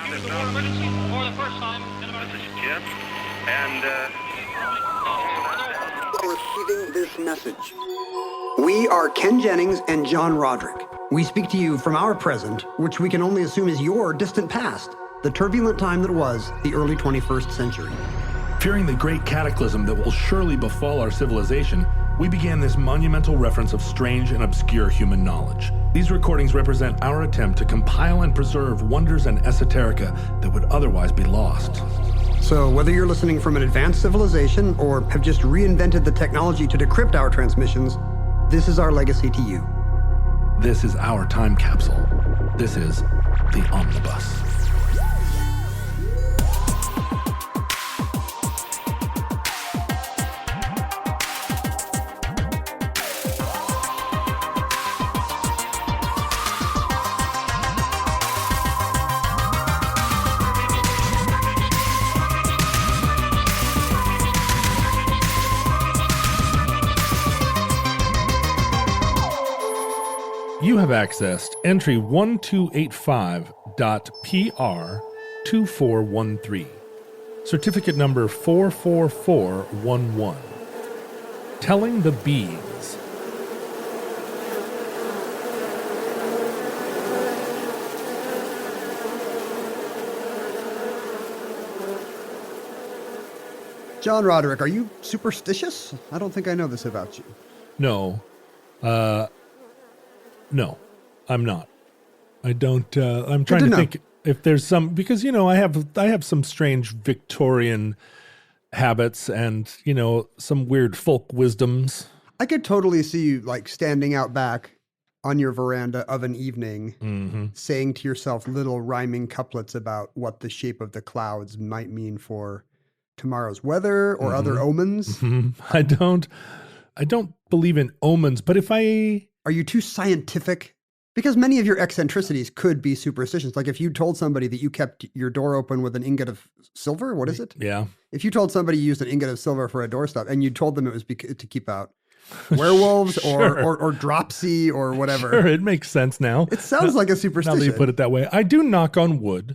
you the war emergency for the first time in America. This is Jim, and Receiving this message. We are Ken Jennings and John Roderick. We speak to you from our present, which we can only assume is your distant past, the turbulent time that was the early 21st century. Fearing the great cataclysm that will surely befall our civilization, we began this monumental reference of strange and obscure human knowledge. These recordings represent our attempt to compile and preserve wonders and esoterica that would otherwise be lost. So whether you're listening from an advanced civilization or have just reinvented the technology to decrypt our transmissions, this is our legacy to you. This is our time capsule. This is the Omnibus. You have accessed entry 1285.PR2413, certificate number 44411, telling the bees. John Roderick, are you superstitious? I don't think I know this about you. No, I'm not. I don't. I'm trying to think if there's some, because I have some strange Victorian habits and some weird folk wisdoms. I could totally see you like standing out back on your veranda of an evening, saying to yourself little rhyming couplets about what the shape of the clouds might mean for tomorrow's weather or other omens. I don't believe in omens, but are you too scientific? Because many of your eccentricities could be superstitions. Like if you told somebody that you kept your door open with an ingot of silver, what is it? Yeah. If you told somebody you used an ingot of silver for a doorstop and you told them it was to keep out werewolves or dropsy or whatever. Sure, it makes sense now. It sounds like a superstition. Now that you put it that way. I do knock on wood.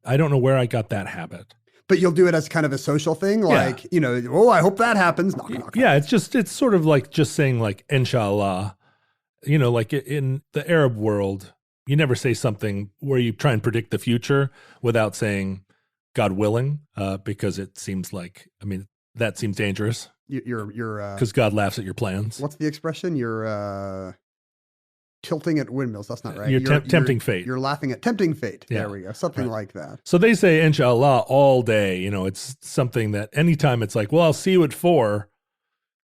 I don't know where I got that habit. But you'll do it as kind of a social thing, like, I hope that happens. Knock, knock, yeah, knock. it's sort of like just saying like, inshallah. Like in the Arab world, you never say something where you try and predict the future without saying God willing, because it seems like, that seems dangerous. You're because God laughs at your plans. What's the expression? You're tilting at windmills. That's not right. You're tempting fate. You're laughing at tempting fate. Yeah, there we go. Something like that. So they say inshallah all day. It's something that anytime it's like, well, I'll see you at 4,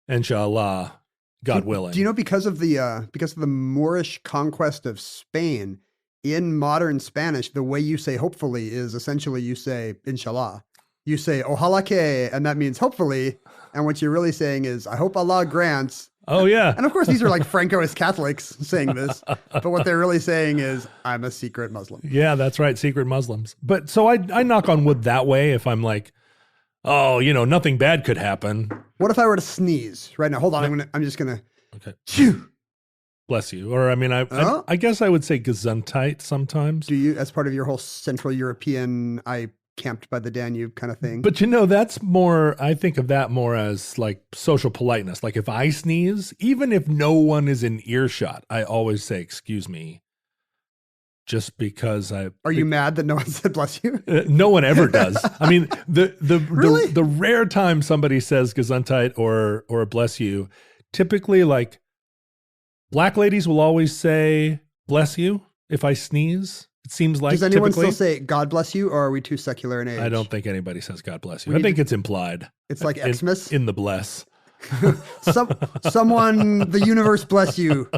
inshallah. God willing. Do you know because of the Moorish conquest of Spain, in modern Spanish, the way you say hopefully is essentially you say inshallah. You say ojalá que, and that means hopefully. And what you're really saying is I hope Allah grants. Oh yeah. And of course these are like Francoist Catholics saying this, but what they're really saying is I'm a secret Muslim. Yeah, that's right, secret Muslims. But so I knock on wood that way if I'm like, oh, nothing bad could happen. What if I were to sneeze right now? Hold on, I'm just gonna. Okay. Phew. Bless you. Or I guess I would say Gesundheit sometimes. Do you, as part of your whole Central European, I camped by the Danube kind of thing? But that's more. I think of that more as like social politeness. Like if I sneeze, even if no one is in earshot, I always say excuse me. Just because Are you mad that no one said bless you? No one ever does. Really? the rare time somebody says Gesundheit or bless you, typically like black ladies will always say bless you if I sneeze. It seems like. Does anyone typically still say God bless you, or are we too secular in age? I don't think anybody says God bless you. I think it's implied. It's like Xmas in the bless. Someone, the universe bless you.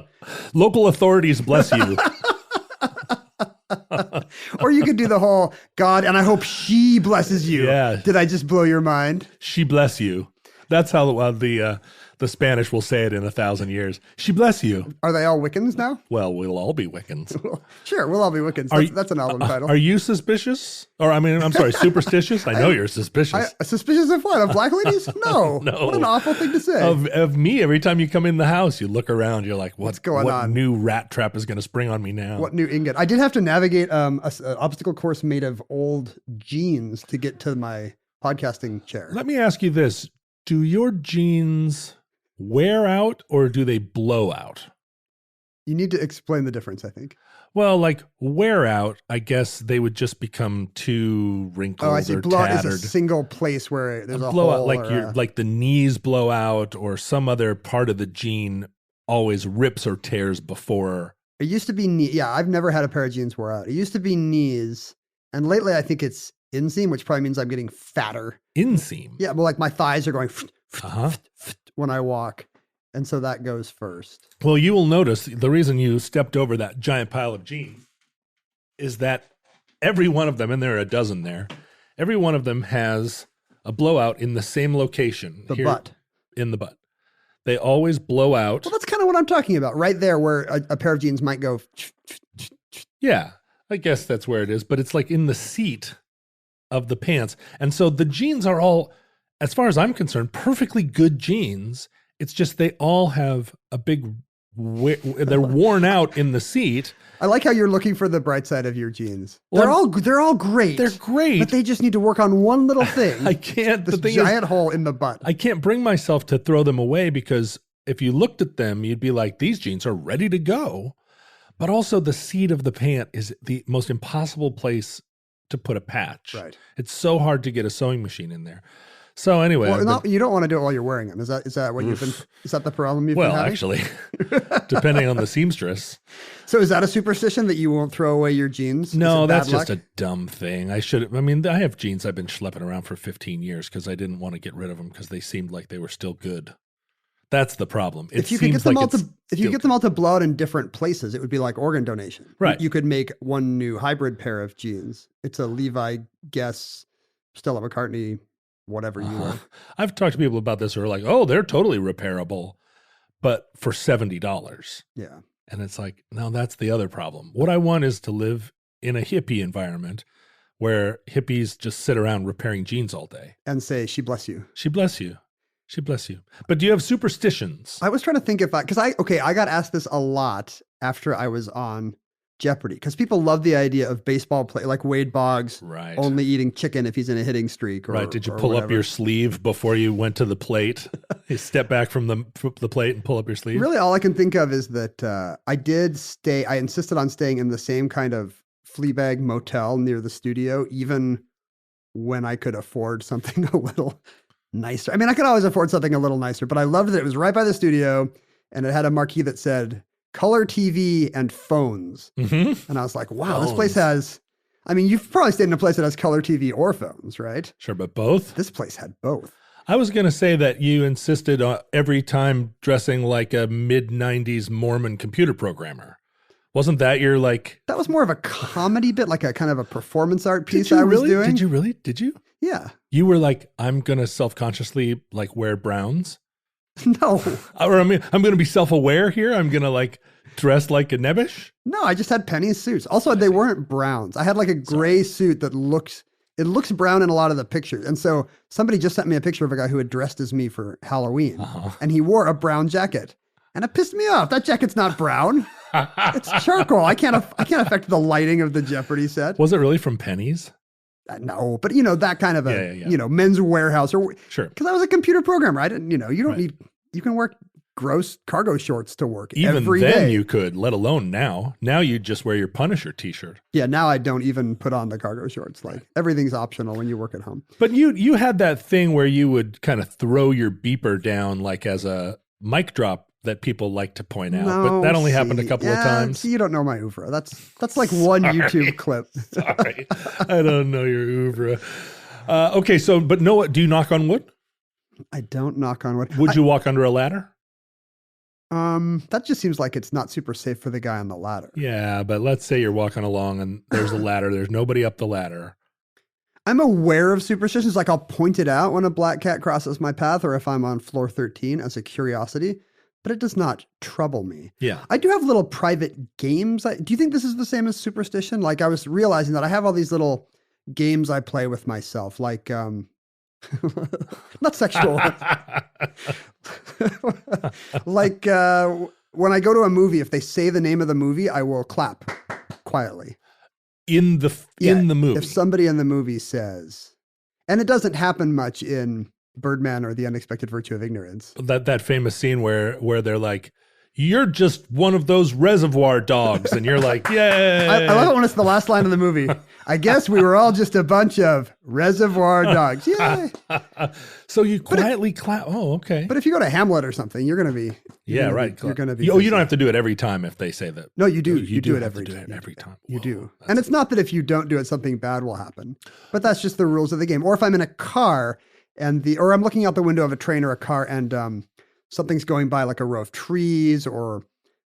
Local authorities bless you. Or you could do the whole God, and I hope she blesses you. Yeah. Did I just blow your mind? She bless you. That's how the The Spanish will say it in 1,000 years. She bless you. Are they all Wiccans now? Well, we'll all be Wiccans. Sure, we'll all be Wiccans. That's an album title. Are you suspicious? Or, I'm sorry, superstitious? I know you're suspicious. Suspicious of what? Of black ladies? No. No. What an awful thing to say. Of me, every time you come in the house, you look around, you're like, what's going what on? New rat trap is going to spring on me now? What new ingot? I did have to navigate an obstacle course made of old jeans to get to my podcasting chair. Let me ask you this. Do your jeans wear out or do they blow out? You need to explain the difference, I think. Well, like wear out, I guess they would just become too wrinkled Oh, I see. or Blowout tattered. is a single place where there's a blowout, hole. like like the knees blow out or some other part of the jean always rips or tears before. It used to be knee. Yeah, I've never had a pair of jeans wear out. It used to be knees, and lately I think it's inseam, which probably means I'm getting fatter. Inseam? Yeah, well, like my thighs are going Uh-huh. when I walk, and so that goes first. Well, you will notice the reason you stepped over that giant pile of jeans is that every one of them, and there are a dozen there, every one of them has a blowout in the same location. The butt. In the butt. They always blow out. Well, that's kind of what I'm talking about, right there where a pair of jeans might go. Yeah, I guess that's where it is, but it's like in the seat of the pants. And so the jeans are all, as far as I'm concerned, perfectly good jeans. It's just they all have a big, they're worn out in the seat. I like how you're looking for the bright side of your jeans. Well, they're all great. They're great. But they just need to work on one little thing. I can't. This The thing giant is, hole in the butt. I can't bring myself to throw them away because if you looked at them, you'd be like, these jeans are ready to go. But also the seat of the pant is the most impossible place to put a patch. Right. It's so hard to get a sewing machine in there. So anyway, Well, you don't want to do it while you're wearing them. Is that what you've been? Is that the problem you've been having? actually, depending on the seamstress. So is that a superstition that you won't throw away your jeans? No, Is it bad that's just luck? a dumb thing. I have jeans I've been schlepping around for 15 years because I didn't want to get rid of them because they seemed like they were still good. That's the problem. If you could get them all to blow out in different places, it would be like organ donation. Right. You could make one new hybrid pair of jeans. It's a Levi Guess, Stella McCartney, whatever you are. I've talked to people about this who are like, oh, they're totally repairable, but for $70. Yeah. And it's like, no, that's the other problem. What I want is to live in a hippie environment where hippies just sit around repairing jeans all day. And say, she bless you. She bless you. She bless you. But do you have superstitions? I was trying to think because I got asked this a lot after I was on Jeopardy because people love the idea of baseball play, like Wade Boggs Right. only eating chicken if he's in a hitting streak. Or, Right. Did you or pull up whatever. your sleeve before you went to the plate? You step back from the plate and pull up your sleeve? Really, all I can think of is that I insisted on staying in the same kind of Fleabag motel near the studio, even when I could afford something a little nicer. I mean, I could always afford something a little nicer, but I loved that it was right by the studio and it had a marquee that said color TV and phones. Mm-hmm. And I was like, wow, Phones. this place has, I mean, you've probably stayed in a place that has color TV or phones, right? Sure, but both? This place had both. I was going to say that you insisted on every time dressing like a mid-90s Mormon computer programmer. Wasn't that your like... That was more of a comedy bit, like a kind of a performance art piece Did you I was really? doing. Did you really? Did you? Yeah. You were like, I'm going to self-consciously like wear browns? No. Or I'm going to be self-aware here? I'm going to like dress like a nebbish? No, I just had penny suits. Also, they weren't browns. I had like a gray suit that looks brown in a lot of the pictures. And so somebody just sent me a picture of a guy who had dressed as me for Halloween. Uh-huh. And he wore a brown jacket. And it pissed me off. That jacket's not brown. It's charcoal. I can't affect the lighting of the Jeopardy set. Was it really from pennies? No, but that kind of Yeah. Men's Warehouse or Sure. because I was a computer programmer. I didn't, you don't Right. need, you can wear gross cargo shorts to work Even every then day. you could, let alone now. Now you just wear your Punisher t-shirt. Yeah, now I don't even put on the cargo shorts. Like everything's optional when you work at home. But you had that thing where you would kind of throw your beeper down like as a mic drop that people like to point out. But that only happened a couple of times. See, you don't know my oeuvre. That's like one YouTube clip. Sorry. I don't know your oeuvre. Okay, so, but no, do you knock on wood? I don't knock on wood. Would you walk under a ladder? That just seems like it's not super safe for the guy on the ladder. Yeah, but let's say you're walking along and there's a ladder. There's nobody up the ladder. I'm aware of superstitions. Like I'll point it out when a black cat crosses my path or if I'm on floor 13 as a curiosity, but it does not trouble me. Yeah. I do have little private games. Do you think this is the same as superstition? Like I was realizing that I have all these little games I play with myself, like, not sexual. Like when I go to a movie, if they say the name of the movie, I will clap quietly. In the movie. If somebody in the movie says, and it doesn't happen much in Birdman or The Unexpected Virtue of Ignorance. That famous scene where they're like, "You're just one of those reservoir dogs," and you're like, "Yay!" I love it when it's the last line of the movie. I guess we were all just a bunch of reservoir dogs. Yay! So you quietly clap. Oh, okay. But if you go to Hamlet or something, you're going to be. You're going to be. Oh, you don't have to do it every time if they say that. No, you do. You do it have every to do time. it every time. You Whoa, do. And it's not that if you don't do it, something bad will happen. But that's just the rules of the game. Or if I'm in a car or I'm looking out the window of a train or a car and something's going by like a row of trees or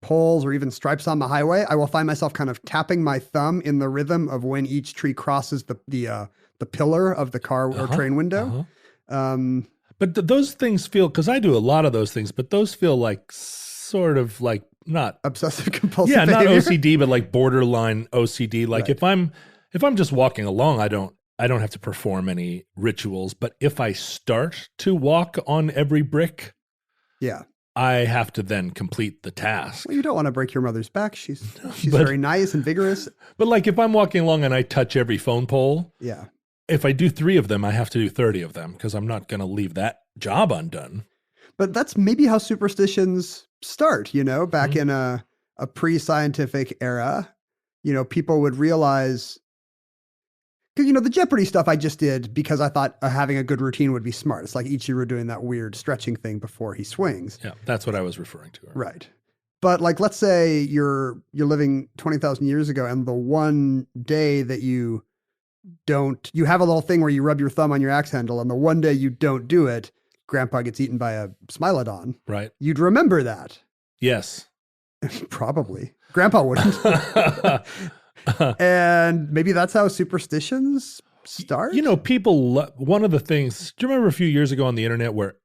poles or even stripes on the highway, I will find myself kind of tapping my thumb in the rhythm of when each tree crosses the pillar of the car or train window. But those things feel, because I do a lot of those things, but those feel like sort of like not obsessive compulsive. Yeah, behavior. not OCD, but like borderline OCD. Like right. if I'm just walking along, I don't have to perform any rituals. But if I start to walk on every brick, yeah, I have to then complete the task. Well, you don't want to break your mother's back. She's very nice and vigorous. But like if I'm walking along and I touch every phone pole, yeah. If I do 3 of them, I have to do 30 of them because I'm not going to leave that job undone. But that's maybe how superstitions start, back in a pre-scientific era. People would realize, the Jeopardy stuff I just did because I thought having a good routine would be smart. It's like Ichiro doing that weird stretching thing before he swings. Yeah, that's what I was referring to. Right. But like, let's say you're living 20,000 years ago and the one day that you have a little thing where you rub your thumb on your axe handle and the one day you don't do it, Grandpa gets eaten by a Smilodon. Right. You'd remember that. Yes. Probably. Grandpa wouldn't. And maybe that's how superstitions start. People, one of the things, do you remember a few years ago on the internet where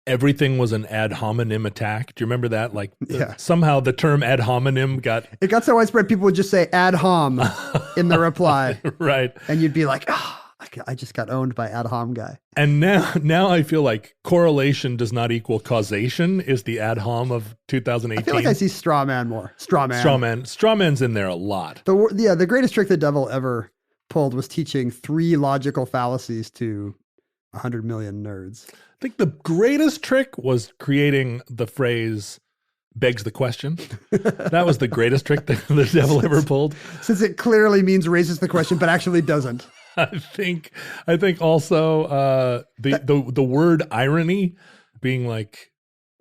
everything was an ad hominem attack? Do you remember that? Like somehow the term ad hominem got so widespread, people would just say ad hom in the reply. Right. And you'd be like, I just got owned by ad hom guy. And now I feel like correlation does not equal causation is the ad hom of 2018. I feel like I see straw man more. Straw man. Straw man's in there a lot. The greatest trick the devil ever pulled was teaching 3 logical fallacies to 100 million nerds. I think the greatest trick was creating the phrase begs the question. That was the greatest trick that the devil ever pulled. Since it clearly means raises the question, but actually doesn't. I think also the word irony being like,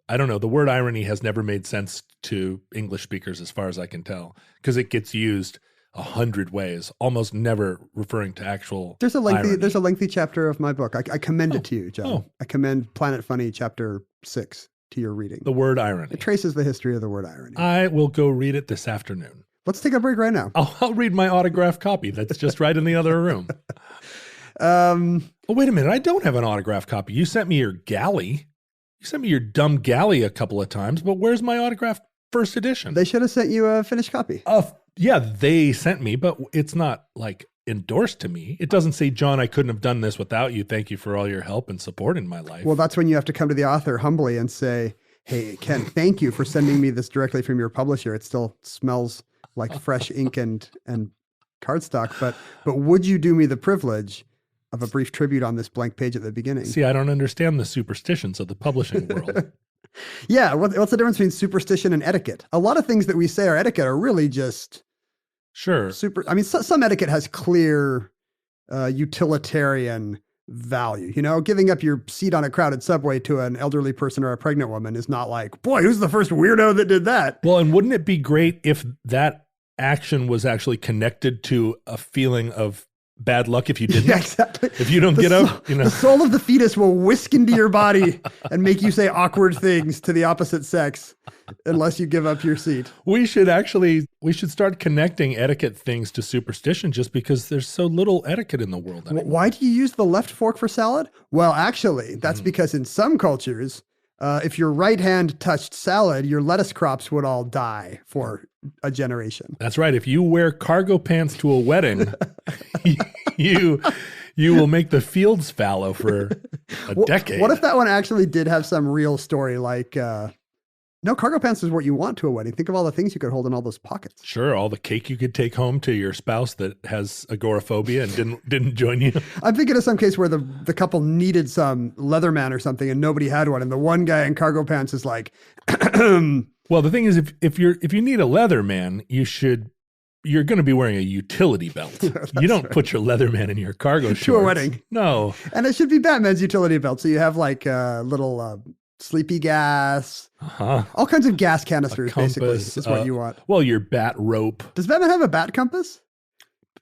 I don't know, the word irony has never made sense to English speakers as far as I can tell, because it gets used 100 ways, almost never referring to actual There's a irony. lengthy chapter of my book. I commend it to you, John. Oh. I commend Planet Funny chapter 6 to your reading. The word irony. It traces the history of the word irony. I will go read it this afternoon. Let's take a break right now. I'll read my autographed copy. That's just right in the other room. Oh, wait a minute. I don't have an autographed copy. You sent me your galley. You sent me your dumb galley a couple of times, but where's my autographed first edition? They should have sent you a finished copy. Yeah, they sent me, but it's not like endorsed to me. It doesn't say, John, I couldn't have done this without you. Thank you for all your help and support in my life. Well, that's when you have to come to the author humbly and say, hey, Ken, thank you for sending me this directly from your publisher. It still smells like fresh ink and cardstock, but would you do me the privilege of a brief tribute on this blank page at the beginning? See, I don't understand the superstitions of the publishing world. Yeah, what's the difference between superstition and etiquette? A lot of things that we say are etiquette are really just some etiquette has clear utilitarian value. Giving up your seat on a crowded subway to an elderly person or a pregnant woman is not like, boy, who's the first weirdo that did that? Well, and wouldn't it be great if that action was actually connected to a feeling of bad luck if you didn't. Yeah, exactly. If you don't get up, the soul of the fetus will whisk into your body and make you say awkward things to the opposite sex unless you give up your seat. We should start connecting etiquette things to superstition just because there's so little etiquette in the world anymore. Why do you use the left fork for salad? Well, actually, that's because in some cultures, if your right hand touched salad, your lettuce crops would all die for a generation. That's right. If you wear cargo pants to a wedding, you will make the fields fallow for a decade. What if that one actually did have some real story like, no, cargo pants is what you want to a wedding. Think of all the things you could hold in all those pockets. Sure, all the cake you could take home to your spouse that has agoraphobia and didn't join you. I'm thinking of some case where the couple needed some Leatherman or something and nobody had one, and the one guy in cargo pants is like, well, the thing is, if you need a Leatherman, you're going to be wearing a utility belt. You don't put your Leatherman in your cargo shorts. To a wedding. No. And it should be Batman's utility belt. So you have like a little sleepy gas, all kinds of gas canisters, basically, is what you want. Well, your bat rope. Does Batman have a bat compass?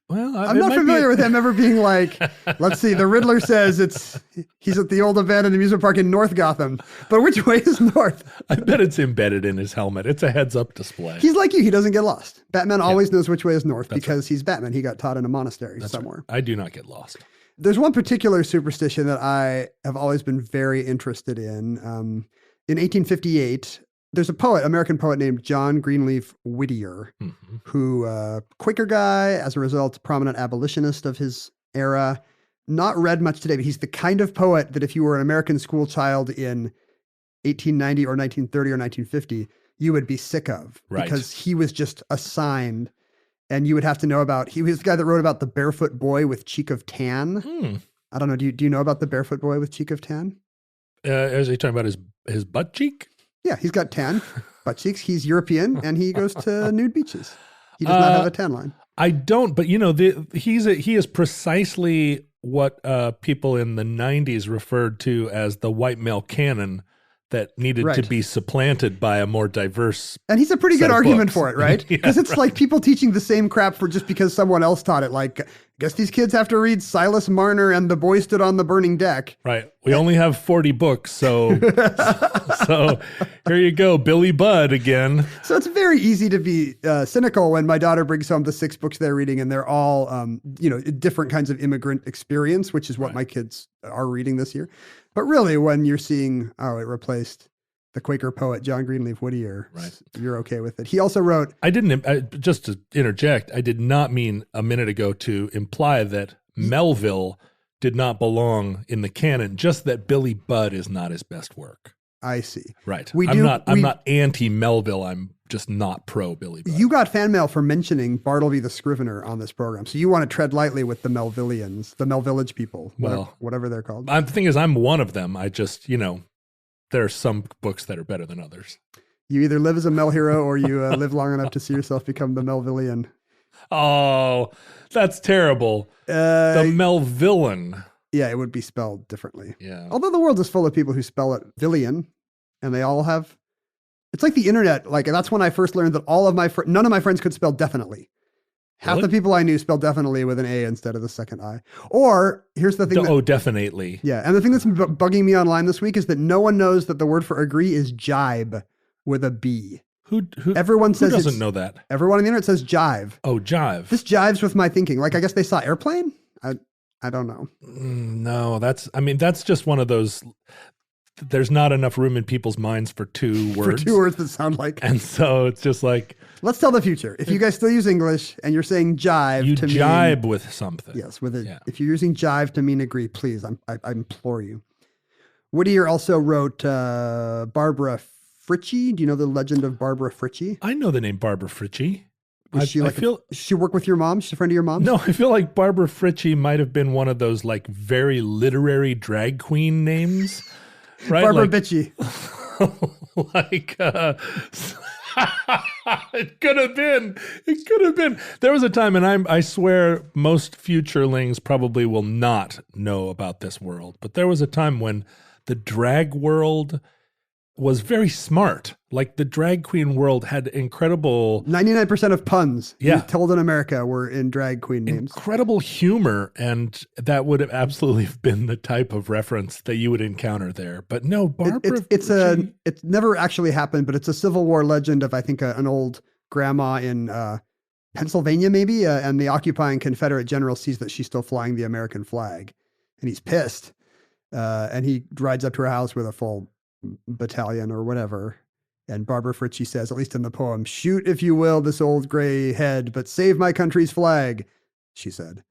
Well, I'm not familiar with him ever being like, let's see, the Riddler says he's at the old abandoned amusement park in North Gotham, but which way is north? I bet it's embedded in his helmet. It's a heads-up display. He's like you. He doesn't get lost. Batman always knows which way is north because he's Batman. He got taught in a monastery somewhere. Right. I do not get lost. There's one particular superstition that I have always been very interested in. In 1858, there's a poet, American poet named John Greenleaf Whittier, who, Quaker guy, as a result, prominent abolitionist of his era, not read much today, but he's the kind of poet that if you were an American school child in 1890 or 1930 or 1950, you would be sick of. Right. Because he was just assigned, and you would have to know about, he was the guy that wrote about the barefoot boy with cheek of tan. I don't know, do you know about the barefoot boy with cheek of tan? Is he talking about his butt cheek? Yeah, he's got tan butt cheeks. He's European, and he goes to nude beaches. He does not have a tan line. I don't, but he is precisely what people in the 90s referred to as the white male canon that needed to be supplanted by a more diverse. And he's a pretty good argument books. for it, right? Because it's like people teaching the same crap for just because someone else taught it. Like, I guess these kids have to read Silas Marner and The Boy Stood on the Burning Deck. Right. We only have 40 books, so here you go, Billy Budd again. So it's very easy to be cynical when my daughter brings home the 6 books they're reading, and they're all, different kinds of immigrant experience, which is what my kids are reading this year. But really, when you're seeing, it replaced the Quaker poet John Greenleaf Whittier, you're okay with it. He also wrote... Just to interject, I did not mean a minute ago to imply that Melville did not belong in the canon, just that Billy Budd is not his best work. I see. Right. I'm not anti-Melville. I'm just not pro-Billy Budd. You got fan mail for mentioning Bartleby the Scrivener on this program, so you want to tread lightly with the Melvillians, the Melvillage people, whatever they're called. The thing is, I'm one of them. I just, there are some books that are better than others. You either live as a Mel hero or you live long enough to see yourself become the Melvillian. Oh, that's terrible. The Melvillian. Yeah, it would be spelled differently. Yeah. Although the world is full of people who spell it Villian, and they all have... It's like the internet. Like, that's when I first learned that none of my friends could spell definitely. Half the people I knew spelled definitely with an A instead of the second I. Or, here's the thing. Definitely. Yeah, and the thing that's bugging me online this week is that no one knows that the word for agree is jibe with a B. Everyone says doesn't know that? Everyone on the internet says jive. Oh, jive. This jives with my thinking. Like, I guess they saw airplane? I don't know. No, that's just one of those... There's not enough room in people's minds for 2 words. For 2 words that sound like... And so it's just like... Let's tell the future. If you guys still use English and you're saying jive you to mean... jibe with something. Yes, with it. Yeah. If you're using jive to mean agree, please, I implore you. Whittier also wrote Barbara Fritchie. Do you know the legend of Barbara Fritchie? I know the name Barbara Fritchie. She work with your mom? She's a friend of your mom's? No, I feel like Barbara Fritchie might have been one of those like very literary drag queen names. Right? Barbara Bitchy. It could have been. There was a time, and I swear most futurelings probably will not know about this world, but there was a time when the drag world was very smart. Like the drag queen world had incredible 99% of puns Yeah. told in America were in drag queen names. incredible humor, and that would have absolutely been the type of reference that you would encounter there. But no, Barbara. It's never actually happened, but it's a Civil War legend of, I think, an old grandma in Pennsylvania, maybe, and the occupying Confederate general sees that she's still flying the American flag, and he's pissed, and he rides up to her house with a full battalion or whatever. And Barbara Fritzsche says, at least in the poem, "Shoot, if you will, this old gray head, but save my country's flag," she said.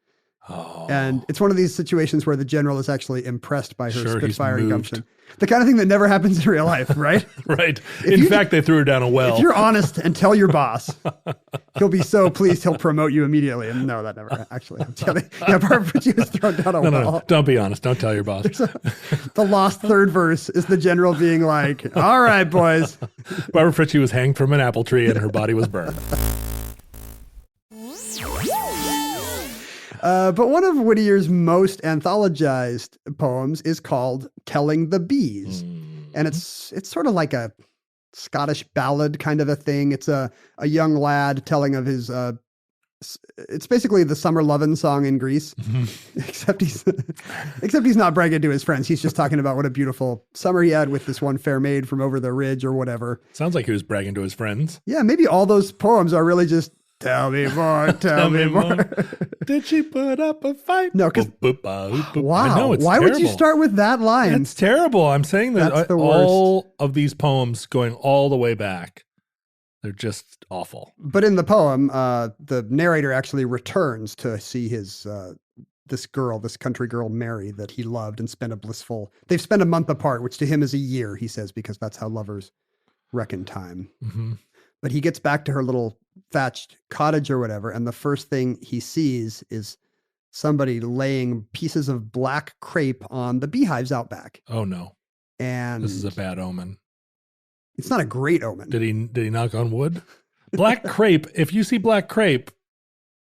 Oh. And it's one of these situations where the general is actually impressed by her Sure, he's spitfire moved. gumption. The kind of thing that never happens in real life, right? Right. In fact, they threw her down a well. If you're honest and tell your boss, he'll be so pleased he'll promote you immediately. And no, that never actually happened. Yeah, Barbara Fritzsche was thrown down a well. No. Don't be honest. Don't tell your boss. The lost third verse is the general being like, "All right, boys." Barbara Fritzsche was hanged from an apple tree and her body was burned. But one of Whittier's most anthologized poems is called "Telling the Bees." And it's sort of like a Scottish ballad kind of a thing. It's a young lad telling of his, it's basically the summer lovin' song in Greece, except he's not bragging to his friends. He's just talking about what a beautiful summer he had with this one fair maid from over the ridge or whatever. Sounds like he was bragging to his friends. Yeah, maybe all those poems are really just, "Tell me more, tell me more." Did she put up a fight? No, because wow, I know, it's why would you terrible. start with that line? It's terrible. I'm saying that That's the all of these poems going all the way back, they're just awful. But in the poem, the narrator actually returns to see his this country girl, Mary, that he loved and they've spent a month apart, which to him is a year, he says, because that's how lovers reckon time. Mm-hmm. But he gets back to her little thatched cottage or whatever, and the first thing he sees is somebody laying pieces of black crepe on the beehives out back. Oh no. And This is a bad omen. It's not a great omen. Did he knock on wood? Black crepe, if you see black crepe,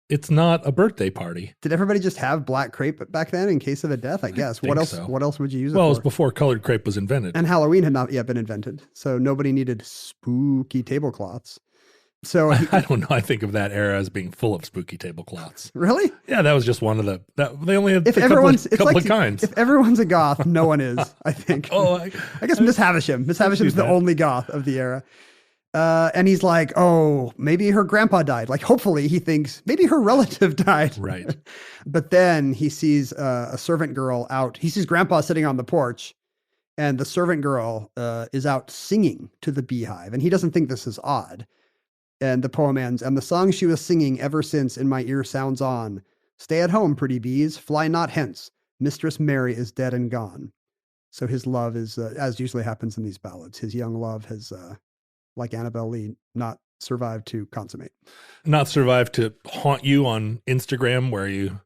it's not a birthday party. Did everybody just have black crepe back then in case of a death? I guess. What else? so. What else would you use it Well, it for? was before colored crepe was invented. And Halloween had not yet been invented, so nobody needed spooky tablecloths. So I don't know. I think of that era as being full of spooky tablecloths. Really? Yeah, that was just one of they only had If a everyone's couple of kinds. If everyone's a goth, no one is. I think. I guess Miss Havisham. Miss Havisham's the that. only goth of the era. And he's like, "Oh, maybe her grandpa died." Like, hopefully, he thinks maybe her relative died. Right. But then he sees a servant girl out. He sees grandpa sitting on the porch, and the servant girl is out singing to the beehive, and he doesn't think this is odd. And the poem ends, "And the song she was singing ever since in my ear sounds on. Stay at home, pretty bees, fly not hence. Mistress Mary is dead and gone." So his love is, as usually happens in these ballads, his young love has, like Annabelle Lee, not survived to consummate. Not survived to haunt you on Instagram, where you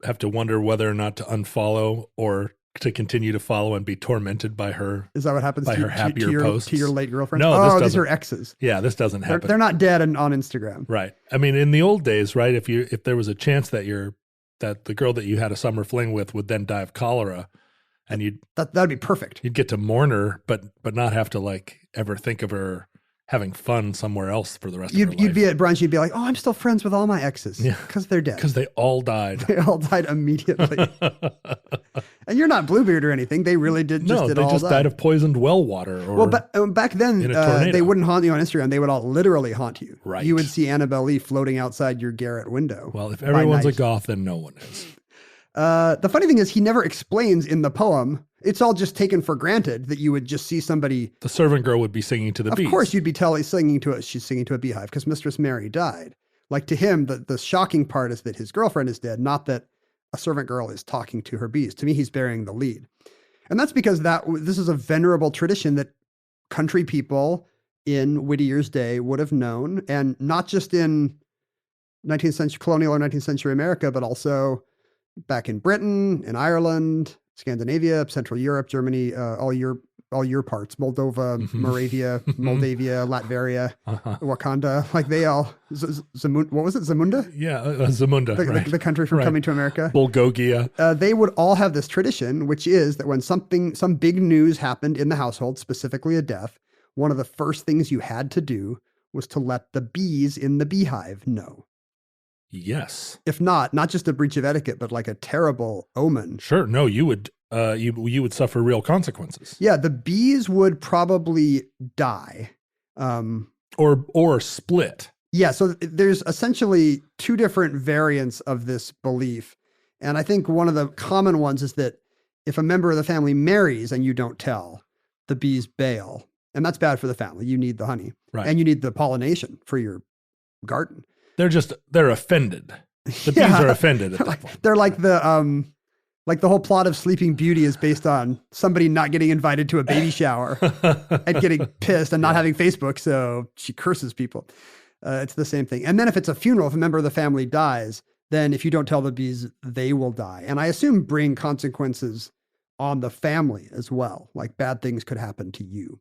have to wonder whether or not to unfollow or to continue to follow and be tormented by her. Is that what happens by her happier posts? To your late girlfriend? No, these are exes. Yeah, this doesn't happen. They're not dead on Instagram. Right. I mean, in the old days, right? If there was a chance that the girl that you had a summer fling with would then die of cholera, and that'd be perfect. You'd get to mourn her, but not have to like ever think of her having fun somewhere else for the rest of her life. You'd be at brunch, you'd be like, "Oh, I'm still friends with all my exes." Yeah. Because they're dead. Because they all died. They all died immediately. And you're not Bluebeard or anything. They really did No, they just died of poisoned well water. Or back then, in a tornado. they wouldn't haunt you on Instagram. They would all literally haunt you. Right. You would see Annabelle Lee floating outside your garret window. Well, if everyone's a goth, then no one is. The funny thing is, he never explains in the poem. It's all just taken for granted that you would just see somebody. The servant girl would be singing to the bees. Of course, you'd be singing to it. She's singing to a beehive because Mistress Mary died. Like to him, the shocking part is that his girlfriend is dead, not that a servant girl is talking to her bees. To me, he's bearing the lead. And that's because this is a venerable tradition that country people in Whittier's day would have known, and not just in 19th century colonial or 19th century America, but also back in Britain, in Ireland, Scandinavia, Central Europe, Germany, all all your parts, Moldova, Moravia, Moldavia, Latveria, Uh-huh. Wakanda, like they all, what was it? Zamunda? Yeah, Zamunda, right. The country from Right. Coming to America. Bulgogia. They would all have this tradition, which is that when some big news happened in the household, specifically a death, one of the first things you had to do was to let the bees in the beehive know. Yes. If not just a breach of etiquette, but like a terrible omen. Sure. No, you would you would suffer real consequences. Yeah, the bees would probably die. Or split. Yeah, so there's essentially two different variants of this belief. And I think one of the common ones is that if a member of the family marries and you don't tell, the bees bail. And that's bad for the family. You need the honey. Right. And you need the pollination for your garden. They're offended. The bees are offended at that point. They're like the whole plot of Sleeping Beauty is based on somebody not getting invited to a baby shower and getting pissed and not having Facebook, so she curses people. It's the same thing. And then if it's a funeral, if a member of the family dies, then if you don't tell the bees, they will die. And I assume bring consequences on the family as well. Like bad things could happen to you.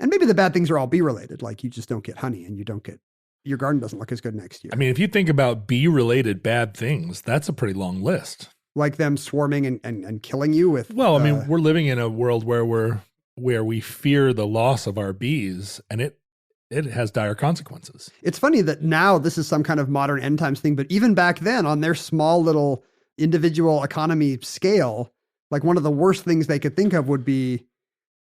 And maybe the bad things are all bee related, like you just don't get honey and your garden doesn't look as good next year. I mean, if you think about bee-related bad things, that's a pretty long list. Like them swarming and killing you with. Well, I mean, we're living in a world where we fear the loss of our bees, and it has dire consequences. It's funny that now this is some kind of modern end times thing, but even back then on their small little individual economy scale, like one of the worst things they could think of would be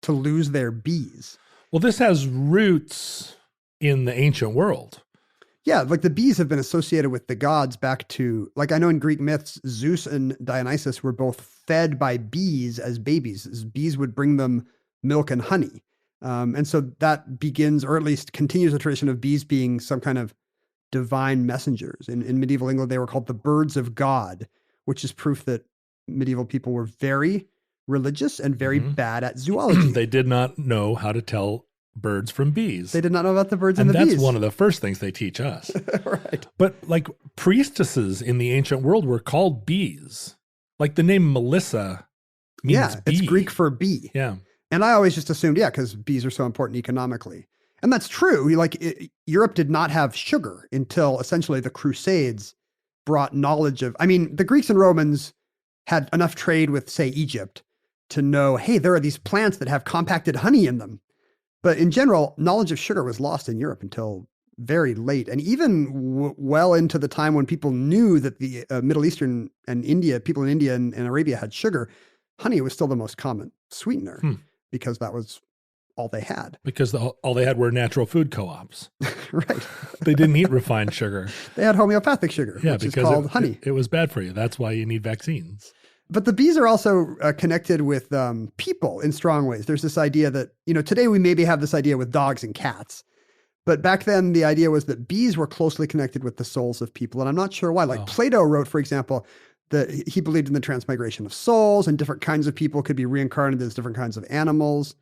to lose their bees. Well, this has roots in the ancient world. Yeah, like the bees have been associated with the gods back to, like I know in Greek myths, Zeus and Dionysus were both fed by bees as babies. As bees would bring them milk and honey. And so that begins, or at least continues, a tradition of bees being some kind of divine messengers. In medieval England, they were called the birds of God, which is proof that medieval people were very religious and very bad at zoology. They did not know how to tell birds from bees. They did not know about the birds and the bees. That's one of the first things they teach us. Right. But like priestesses in the ancient world were called bees. Like the name Melissa means bee. It's Greek for bee. Yeah. And I always just assumed, because bees are so important economically. And that's true. Europe did not have sugar until essentially the Crusades brought knowledge of, the Greeks and Romans had enough trade with, say, Egypt to know, hey, there are these plants that have compacted honey in them. But in general, knowledge of sugar was lost in Europe until very late. And even well into the time when people knew that the Middle Eastern and people in India and Arabia had sugar, honey was still the most common sweetener because that was all they had. Because all they had were natural food co-ops. Right. They didn't eat refined sugar. They had homeopathic sugar, which is called honey. It was bad for you. That's why you need vaccines. But the bees are also connected with people in strong ways. There's this idea that, today we maybe have this idea with dogs and cats. But back then, the idea was that bees were closely connected with the souls of people. And I'm not sure why. Like Plato wrote, for example, that he believed in the transmigration of souls and different kinds of people could be reincarnated as different kinds of animals.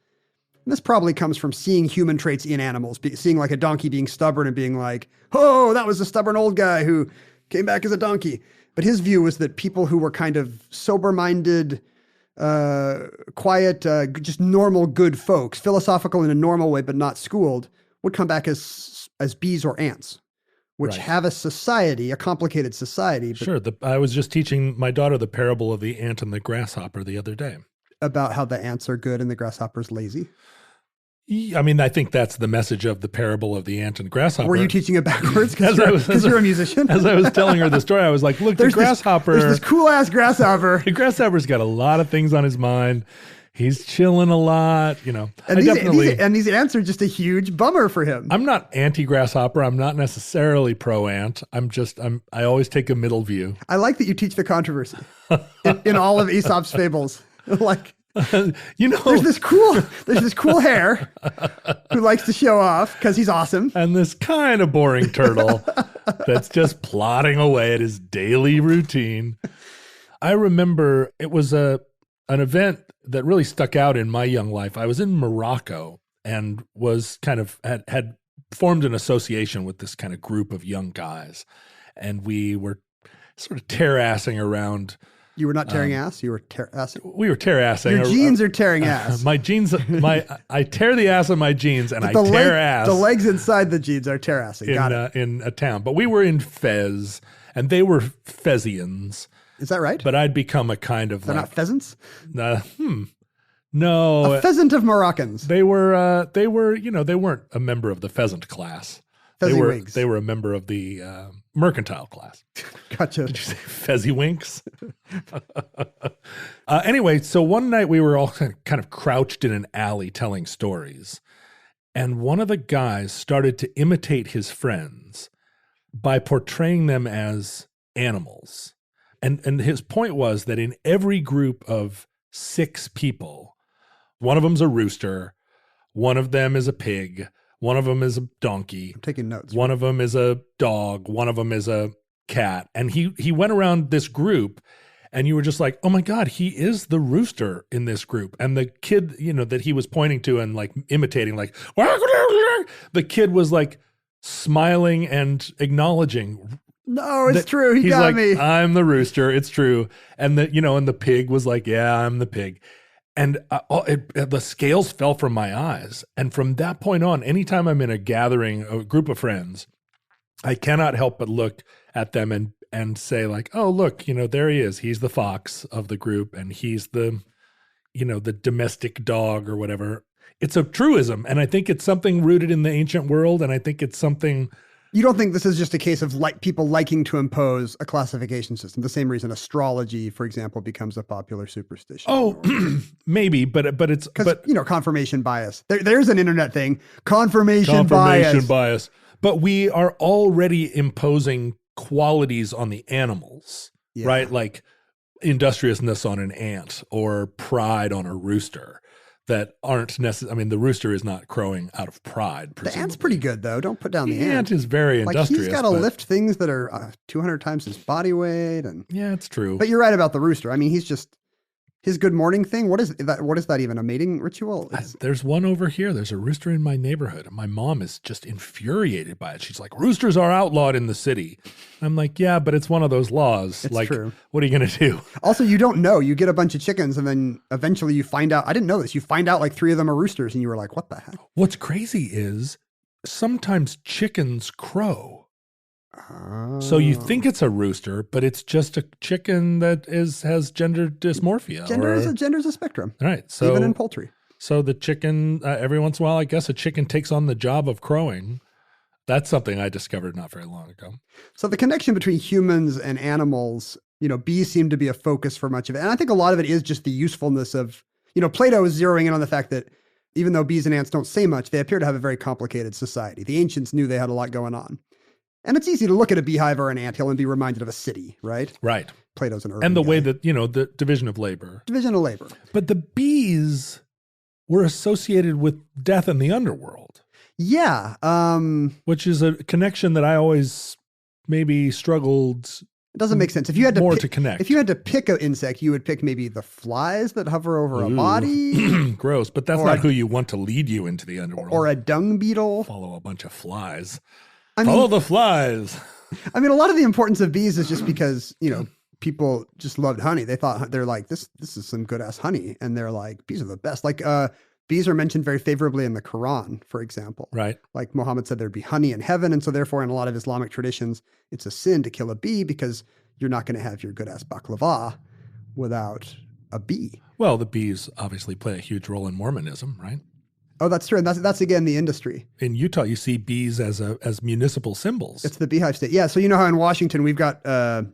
And this probably comes from seeing human traits in animals, seeing like a donkey being stubborn and being like, oh, that was a stubborn old guy who came back as a donkey. But his view was that people who were kind of sober-minded, quiet, just normal good folks, philosophical in a normal way, but not schooled, would come back as bees or ants, which have a society, a complicated society. But sure. I was just teaching my daughter the parable of the ant and the grasshopper the other day. About how the ants are good and the grasshopper's lazy. I think that's the message of the parable of the ant and grasshopper. Were you teaching it backwards because you're a musician? As I was telling her the story, I was like, look, the grasshopper. There's this cool-ass grasshopper. The grasshopper's got a lot of things on his mind. He's chilling a lot, And these ants are just a huge bummer for him. I'm not anti-grasshopper. I'm not necessarily pro-ant. I always take a middle view. I like that you teach the controversy in all of Aesop's fables. There's this cool hare who likes to show off because he's awesome. And this kind of boring turtle that's just plodding away at his daily routine. I remember it was an event that really stuck out in my young life. I was in Morocco and was kind of had formed an association with this kind of group of young guys. And we were sort of terrassing around You were not tearing ass. You were assing. We were tear assing. Your jeans are tearing ass. My jeans. I tear the ass of my jeans, and I tear ass. The legs inside the jeans are tear assing. Got it. In a town, but we were in Fez, and they were Fezians. Is that right? But I'd become a kind of They're not pheasants? No. A pheasant of Moroccans. They were, they weren't a member of the pheasant class. Fezziwigs. They were a member of the mercantile class. Gotcha. Did you say Fezzywinks? Anyway, so one night we were all kind of crouched in an alley telling stories. And one of the guys started to imitate his friends by portraying them as animals. And his point was that in every group of 6 people, one of them's a rooster, one of them is a pig, one of them is a donkey. I'm taking notes. One of them is a dog, one of them is a cat. And he went around this group, and you were just like, oh my God, he is the rooster in this group. And the kid, that he was pointing to and like imitating, like, the kid was like smiling and acknowledging. No, it's true. He's got like, me. I'm the rooster. It's true. And and the pig was like, yeah, I'm the pig. And the scales fell from my eyes. And from that point on, anytime I'm in a gathering, a group of friends, I cannot help but look at them and say like, oh, look, there he is. He's the fox of the group, and he's the domestic dog or whatever. It's a truism. And I think it's something rooted in the ancient world. And I think it's something. You don't think this is just a case of people liking to impose a classification system? The same reason astrology, for example, becomes a popular superstition. Oh, maybe, but it's because confirmation bias. There's an internet thing. Confirmation bias. But we are already imposing qualities on the animals, right? Like industriousness on an ant or pride on a rooster. That aren't necessary. I mean, the rooster is not crowing out of pride. Presumably. The ant's pretty good, though. Don't put down the ant. The ant is very industrious. He's got to lift things that are 200 times his body weight. Yeah, it's true. But you're right about the rooster. I mean, he's just his good morning thing. What is that? What is that even? A mating ritual? There's one over here. There's a rooster in my neighborhood. And my mom is just infuriated by it. She's like, roosters are outlawed in the city. I'm like, yeah, but it's one of those laws. It's like, true. What are you going to do? Also, you don't know. You get a bunch of chickens and then eventually you find out. I didn't know this. You find out like 3 of them are roosters and you were like, what the heck? What's crazy is sometimes chickens crow. So you think it's a rooster, but it's just a chicken that has gender dysmorphia. Gender's a spectrum. Right. So even in poultry. So the chicken, every once in a while, I guess a chicken takes on the job of crowing. That's something I discovered not very long ago. So the connection between humans and animals, bees seem to be a focus for much of it. And I think a lot of it is just the usefulness of, Plato is zeroing in on the fact that even though bees and ants don't say much, they appear to have a very complicated society. The ancients knew they had a lot going on. And it's easy to look at a beehive or an anthill and be reminded of a city, right? Right. Plato's an urban And the guy. way that, the division of labor. Division of labor. But the bees were associated with death in the underworld. Yeah. Which is a connection that I always maybe struggled. It doesn't make sense. If you had to to connect. If you had to pick an insect, you would pick maybe the flies that hover over a body. Gross. But that's not who you want to lead you into the underworld. Or a dung beetle. Follow a bunch of flies. Follow the flies. I mean, a lot of the importance of bees is just because, people just loved honey. They're like, this is some good ass honey. And they're like, bees are the best. Like, bees are mentioned very favorably in the Quran, for example. Right. Like Muhammad said, there'd be honey in heaven. And so therefore, in a lot of Islamic traditions, it's a sin to kill a bee because you're not going to have your good ass baklava without a bee. Well, the bees obviously play a huge role in Mormonism, right? Oh, that's true. And that's again, the industry. In Utah, you see bees as municipal symbols. It's the beehive state. Yeah. So you know how in Washington, we've got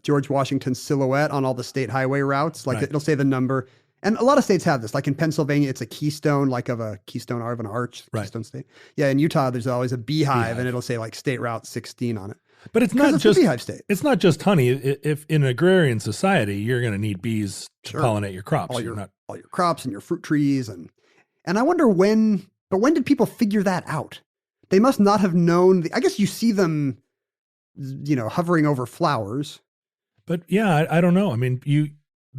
George Washington's silhouette on all the state highway routes? Like it'll say the number. And a lot of states have this. Like in Pennsylvania, it's a keystone, like of a keystone of an arch, right. Keystone State. Yeah. In Utah, there's always a beehive. And it'll say like State Route 16 on it. But it's not just beehive state. It's not just honey. If in an agrarian society, you're going to need bees to pollinate your crops. All your crops and your fruit trees. And I wonder when did people figure that out? They must not have known. I guess you see them, hovering over flowers. But yeah, I don't know. I mean,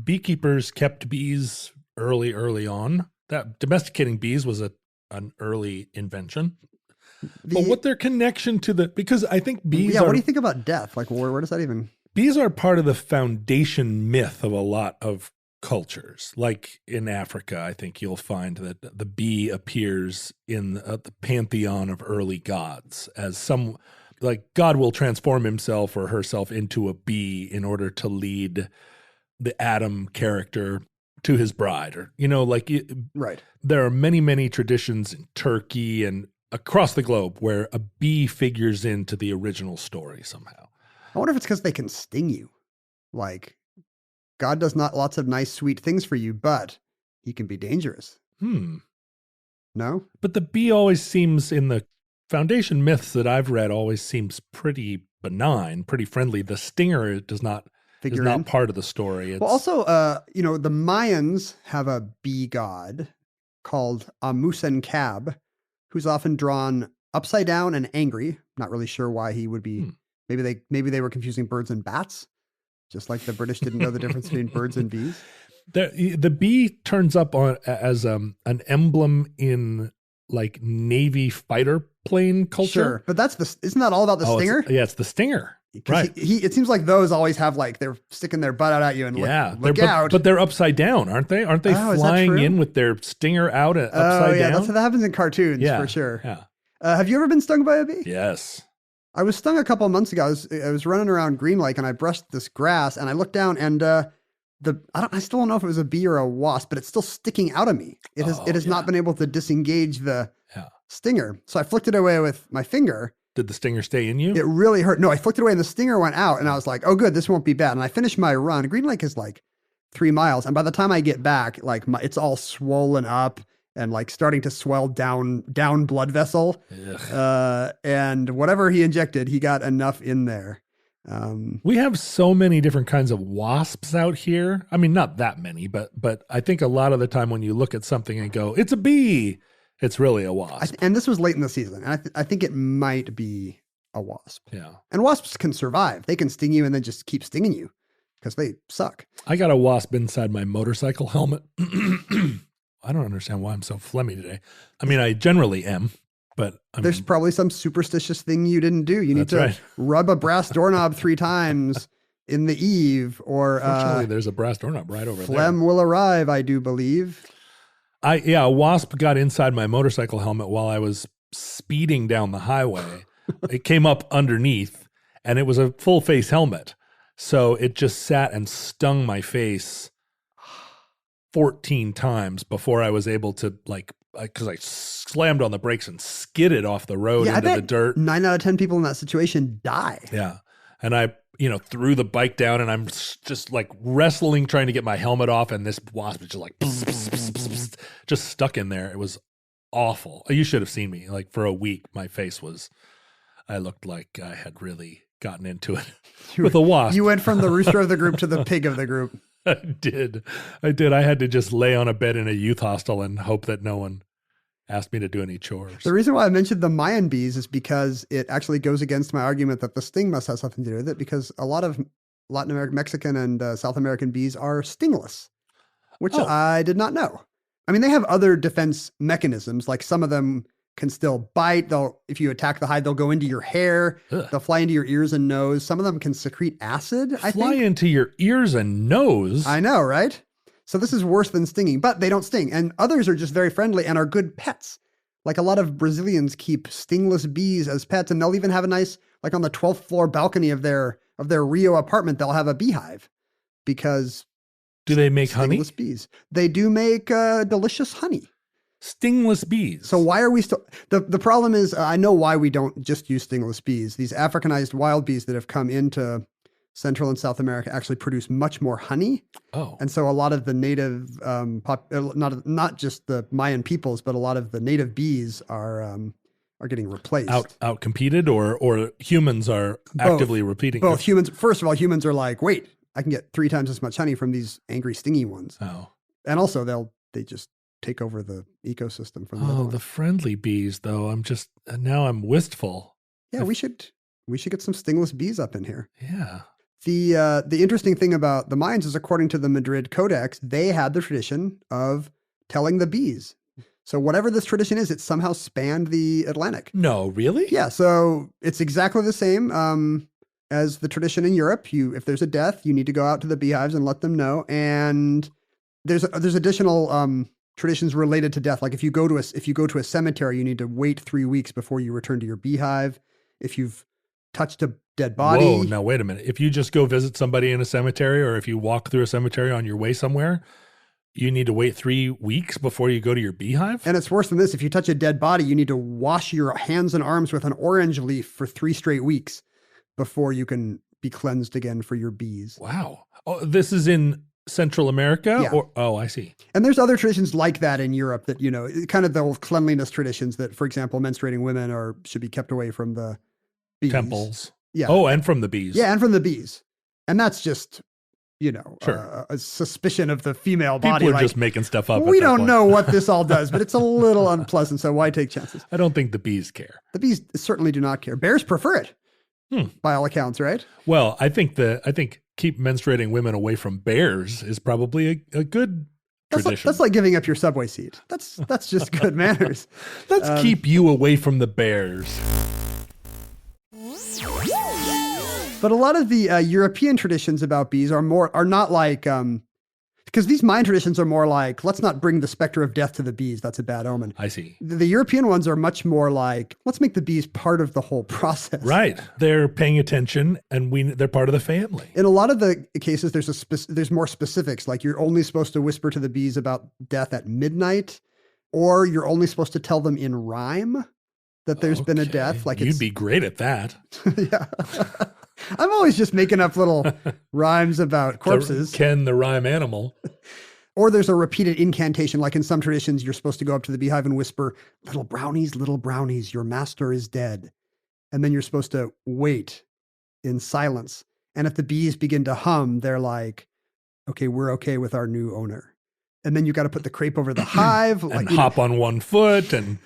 beekeepers kept bees early on. That domesticating bees was an early invention. But what their connection to because I think bees what do you think about death? Like, where does that even Bees are part of the foundation myth of a lot of cultures. Like in Africa, I think you'll find that the bee appears in the pantheon of early gods as some, like God will transform himself or herself into a bee in order to lead the Adam character to his bride, or, Right. There are many, many traditions in Turkey and across the globe where a bee figures into the original story somehow. I wonder if it's because they can sting you. Like, God does not lots of nice, sweet things for you, but he can be dangerous. No? But the bee always seems, in the foundation myths that I've read, always seems pretty benign, pretty friendly. The stinger is not part of the story. Well, also, the Mayans have a bee god called Amusen-Cab, who's often drawn upside down and angry. Not really sure why he would be. Maybe they were confusing birds and bats, just like the British didn't know the difference between birds and bees. The bee turns up as an emblem in like Navy fighter plane culture. Sure, but isn't that all about the stinger? It's the stinger. Right. It seems like those always have like they're sticking their butt out at you and look out. But they're upside down, aren't they? Aren't they flying in with their stinger out upside down? That's what happens in cartoons for sure. Yeah. Have you ever been stung by a bee? Yes. I was stung a couple of months ago. I was running around Green Lake and I brushed this grass and I looked down and I still don't know if it was a bee or a wasp, but it's still sticking out of me. It has not been able to disengage the stinger. So I flicked it away with my finger. Did the stinger stay in you? It really hurt. No, I flicked it away and the stinger went out and I was like, oh good, this won't be bad. And I finished my run. Green Lake is like 3 miles. And by the time I get back, like it's all swollen up and like starting to swell down blood vessel. And whatever he injected, he got enough in there. We have so many different kinds of wasps out here. I mean, not that many, but I think a lot of the time when you look at something and go, it's a bee, it's really a wasp. And this was late in the season. And I think it might be a wasp. Yeah. And wasps can survive. They can sting you and then just keep stinging you because they suck. I got a wasp inside my motorcycle helmet. I don't understand why I'm so phlegmy today. I mean, I generally am, but there's probably some superstitious thing you didn't do. You need to rub a brass doorknob 3 times in the eve, or fortunately, there's a brass doorknob right over there. Phlegm will arrive, I do believe. A wasp got inside my motorcycle helmet while I was speeding down the highway. It came up underneath, and it was a full face helmet, so it just sat and stung my face 14 times before I was able to, because I slammed on the brakes and skidded off the road into the dirt. 9 out of 10 people in that situation die. Yeah. And I, threw the bike down and I'm just like wrestling, trying to get my helmet off. And this wasp is just like, just stuck in there. It was awful. You should have seen me. Like for a week, my face I looked like I had really gotten into it with a wasp. You went from the rooster of the group to the pig of the group. I did. I had to just lay on a bed in a youth hostel and hope that no one asked me to do any chores. The reason why I mentioned the Mayan bees is because it actually goes against my argument that the sting must have something to do with it, because a lot of Latin American, Mexican, and South American bees are stingless, which I did not know. I mean, they have other defense mechanisms, like some of them can still bite. If you attack the hide, they'll go into your hair. Ugh. They'll fly into your ears and nose. Some of them can secrete acid, I think. Fly into your ears and nose? I know, right? So this is worse than stinging, but they don't sting. And others are just very friendly and are good pets. Like a lot of Brazilians keep stingless bees as pets, and they'll even have a nice, like on the 12th floor balcony of their Rio apartment, they'll have a beehive because... Do they make honey? Stingless bees. They do make delicious honey. Stingless bees. So why are we still... The problem is, I know why we don't just use stingless bees. These Africanized wild bees that have come into Central and South America actually produce much more honey. Oh. And so a lot of the native, not just the Mayan peoples, but a lot of the native bees are getting replaced. Out competed, or humans are actively repeating? Both. Humans. First of all, humans are like, wait, I can get 3 times as much honey from these angry, stingy ones. Oh. And also they just take over the ecosystem from the friendly bees, though. Now I'm wistful. Yeah, we should get some stingless bees up in here. Yeah. The interesting thing about the Mayans is, according to the Madrid Codex, they had the tradition of telling the bees. So whatever this tradition is, it somehow spanned the Atlantic. No, really? Yeah. So it's exactly the same. as the tradition in Europe. If there's a death, you need to go out to the beehives and let them know. And there's additional traditions related to death. Like if you go to a cemetery, you need to wait 3 weeks before you return to your beehive. If you've touched a dead body. Whoa, now wait a minute. If you just go visit somebody in a cemetery, or if you walk through a cemetery on your way somewhere, you need to wait 3 weeks before you go to your beehive? And it's worse than this. If you touch a dead body, you need to wash your hands and arms with an orange leaf for 3 straight weeks before you can be cleansed again for your bees. Wow. Oh, this is in Central America? Yeah. Oh, I see. And there's other traditions like that in Europe that, kind of the old cleanliness traditions that, for example, menstruating women should be kept away from the bees. Temples. Yeah. Oh, and from the bees. Yeah, and from the bees. And that's just, Sure. a suspicion of the female body. People are just making stuff up. We don't know what this all does, but it's a little unpleasant, so why take chances? I don't think the bees care. The bees certainly do not care. Bears prefer it, by all accounts, right? Well, I think keep menstruating women away from bears is probably a good tradition. That's like giving up your subway seat. That's just good manners. Let's keep you away from the bears. But a lot of the European traditions about bees are not like, because these Mayan traditions are more like, let's not bring the specter of death to the bees. That's a bad omen. I see. The European ones are much more like, let's make the bees part of the whole process. Right. They're paying attention, and they're part of the family. In a lot of the cases, there's more specifics. Like you're only supposed to whisper to the bees about death at midnight, or you're only supposed to tell them in rhyme that there's been a death. Like you'd be great at that. Yeah. I'm always just making up little rhymes about corpses. Ken the rhyme animal. Or there's a repeated incantation. Like in some traditions, you're supposed to go up to the beehive and whisper, little brownies, your master is dead. And then you're supposed to wait in silence. And if the bees begin to hum, they're like, okay, we're okay with our new owner. And then you got to put the crepe over the hive. And hop on one foot and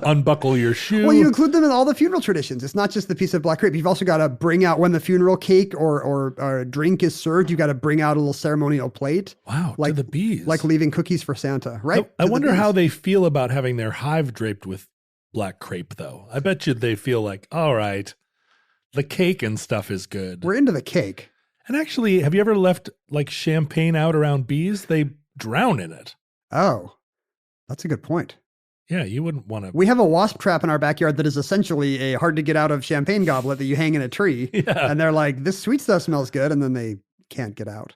unbuckle your shoe. Well, you include them in all the funeral traditions. It's not just the piece of black crepe. You've also got to bring out, when the funeral cake or drink is served, you got to bring out a little ceremonial plate. Wow, like to the bees. Like leaving cookies for Santa, right? I wonder how they feel about having their hive draped with black crepe, though. I bet you they feel like, all right, the cake and stuff is good. We're into the cake. And actually, have you ever left like champagne out around bees? They drown in it. Oh, that's a good point. Yeah, you wouldn't want to. We have a wasp trap in our backyard that is essentially a hard to get out of champagne goblet that you hang in a tree. Yeah. And they're like, this sweet stuff smells good. And then they can't get out.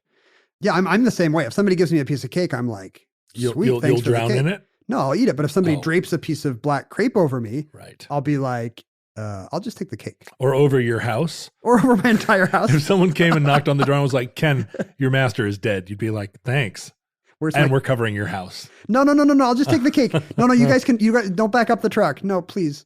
Yeah, I'm the same way. If somebody gives me a piece of cake, I'm like, sweet, you'll thanks for the drown cake. in it? No, I'll eat it. But if somebody drapes a piece of black crepe over me, right, I'll be like, I'll just take the cake. Or over your house. Or over my entire house. If someone came and knocked on the door and was like, Ken, your master is dead, you'd be like, thanks. We're covering your house. No. I'll just take the cake. No, you guys don't back up the truck. No, please.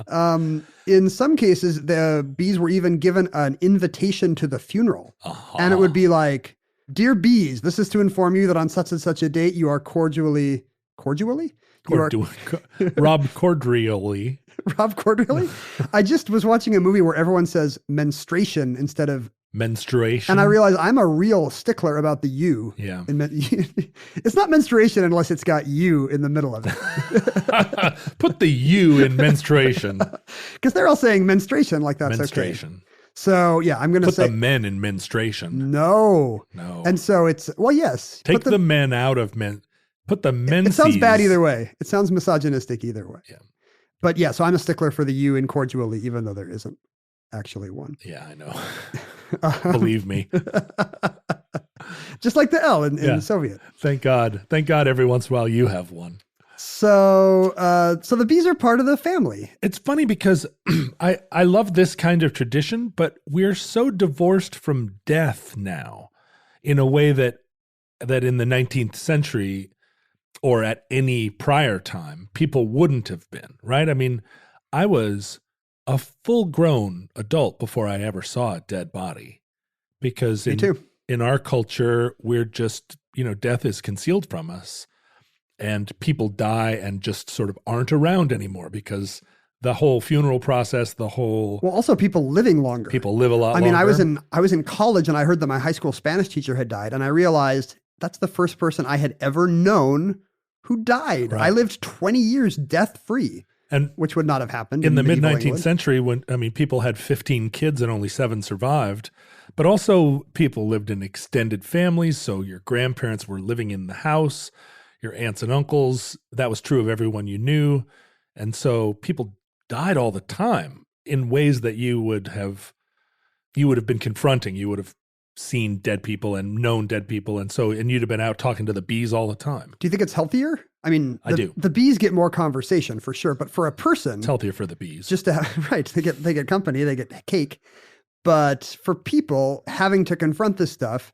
In some cases, the bees were even given an invitation to the funeral. Uh-huh. And it would be like, dear bees, this is to inform you that on such and such a date, you are cordially? Rob cordially. Rob cordially? I just was watching a movie where everyone says menstruation instead of menstruation. And I realized I'm a real stickler about the U. Yeah. It's not menstruation unless it's got U in the middle of it. Put the U in menstruation. Because they're all saying menstruation like that's menstruation. Okay. So yeah, I'm going to say. Put the men in menstruation. No. And so it's, well, yes. Take the men out of men. Put the menses. It sounds bad either way. It sounds misogynistic either way. Yeah. But yeah, so I'm a stickler for the U in cordially, even though there isn't actually one. Yeah, I know. Believe me. Just like the L in Soviet. Thank God. Thank God every once in a while you have one. So the bees are part of the family. It's funny because I love this kind of tradition, but we're so divorced from death now in a way that in the 19th century or at any prior time, people wouldn't have been, right? I mean, I was a full-grown adult before I ever saw a dead body because in our culture, we're just, death is concealed from us and people die and just sort of aren't around anymore because the whole funeral process, well, also people living longer. People live a lot longer. I mean, I was in college and I heard that my high school Spanish teacher had died and I realized that's the first person I had ever known who died. Right. I lived 20 years death-free. And which would not have happened in the medieval mid-19th England. century, when, I mean, people had 15 kids and only 7 survived, but also people lived in extended families. So your grandparents were living in the house, your aunts and uncles. That was true of everyone you knew. And so people died all the time in ways that you would have been confronting. You would have seen dead people and known dead people. And you'd have been out talking to the bees all the time. Do you think it's healthier? I mean, I do. The bees get more conversation for sure, but for a person, It's healthier for the bees. just to have, right, they get company, they get cake. But for people having to confront this stuff,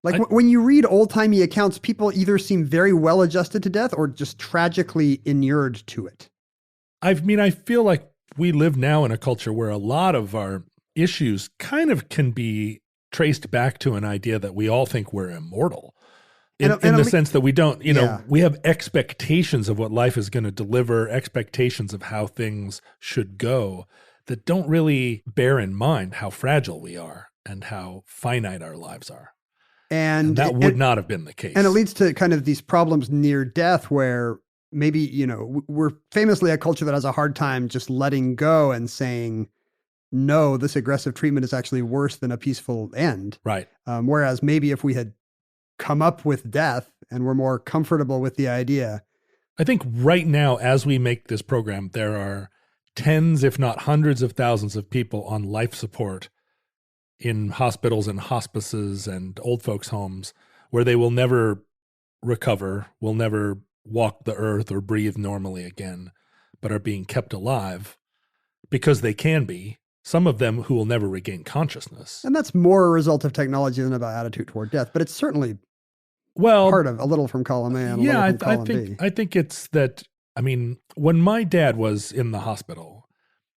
like when you read old-timey accounts, people either seem very well adjusted to death or just tragically inured to it. I mean, I feel like we live now in a culture where a lot of our issues kind of can be traced back to an idea that we all think we're immortal. In the sense that we don't, we have expectations of what life is going to deliver, expectations of how things should go that don't really bear in mind how fragile we are and how finite our lives are. And that would not have been the case. And it leads to kind of these problems near death where maybe, we're famously a culture that has a hard time just letting go and saying, no, this aggressive treatment is actually worse than a peaceful end. Right. Whereas maybe if we had come up with death and we're more comfortable with the idea. I think right now, as we make this program, there are tens, if not hundreds of thousands of people on life support in hospitals and hospices and old folks' homes where they will never recover, will never walk the earth or breathe normally again, but are being kept alive because they can be. Some of them who will never regain consciousness. And that's more a result of technology than about attitude toward death, but it's certainly part of a little from column A and a little from column B. I think it's that, I mean, when my dad was in the hospital,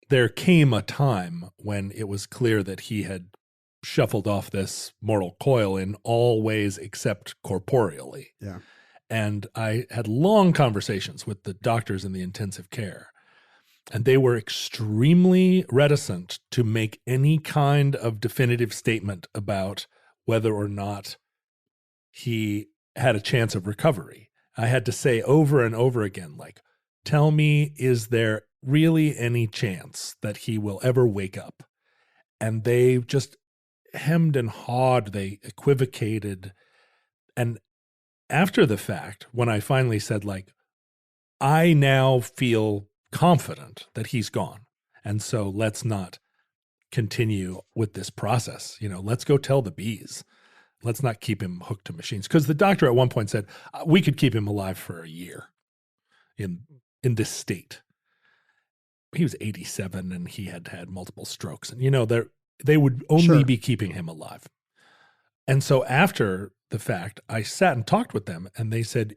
there came a time when it was clear that he had shuffled off this mortal coil in all ways except corporeally. Yeah. And I had long conversations with the doctors in the intensive care. And they were extremely reticent to make any kind of definitive statement about whether or not he had a chance of recovery. I had to say over and over again, like, tell me, is there really any chance that he will ever wake up? And they just hemmed and hawed. They equivocated. And after the fact, when I finally said, like, I now feel confident that he's gone. And so let's not continue with this process. Let's go tell the bees. Let's not keep him hooked to machines. Because the doctor at one point said, we could keep him alive for a year in this state. He was 87 and he had had multiple strokes. And, they would only be keeping him alive. And so after the fact, I sat and talked with them and they said,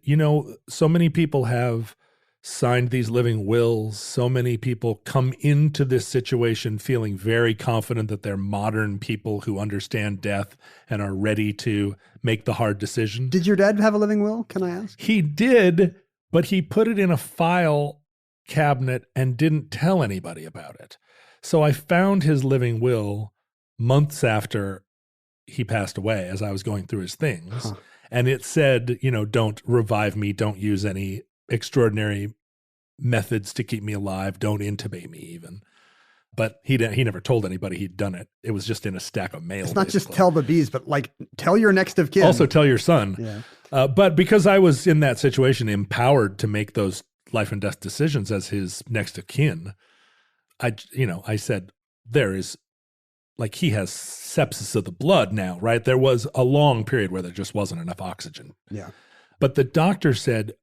so many people have signed these living wills. So many people come into this situation feeling very confident that they're modern people who understand death and are ready to make the hard decision. Did your dad have a living will, can I ask? He did, but he put it in a file cabinet and didn't tell anybody about it. So I found his living will months after he passed away as I was going through his things. Huh. And it said, don't revive me, don't use any extraordinary methods to keep me alive. Don't intubate me even. But he never told anybody he'd done it. It was just in a stack of mail. It's not just tell the bees, but like tell your next of kin. Also tell your son. Yeah. But because I was in that situation, empowered to make those life and death decisions as his next of kin, I said, there is, like, he has sepsis of the blood now, right? There was a long period where there just wasn't enough oxygen. Yeah. But the doctor said,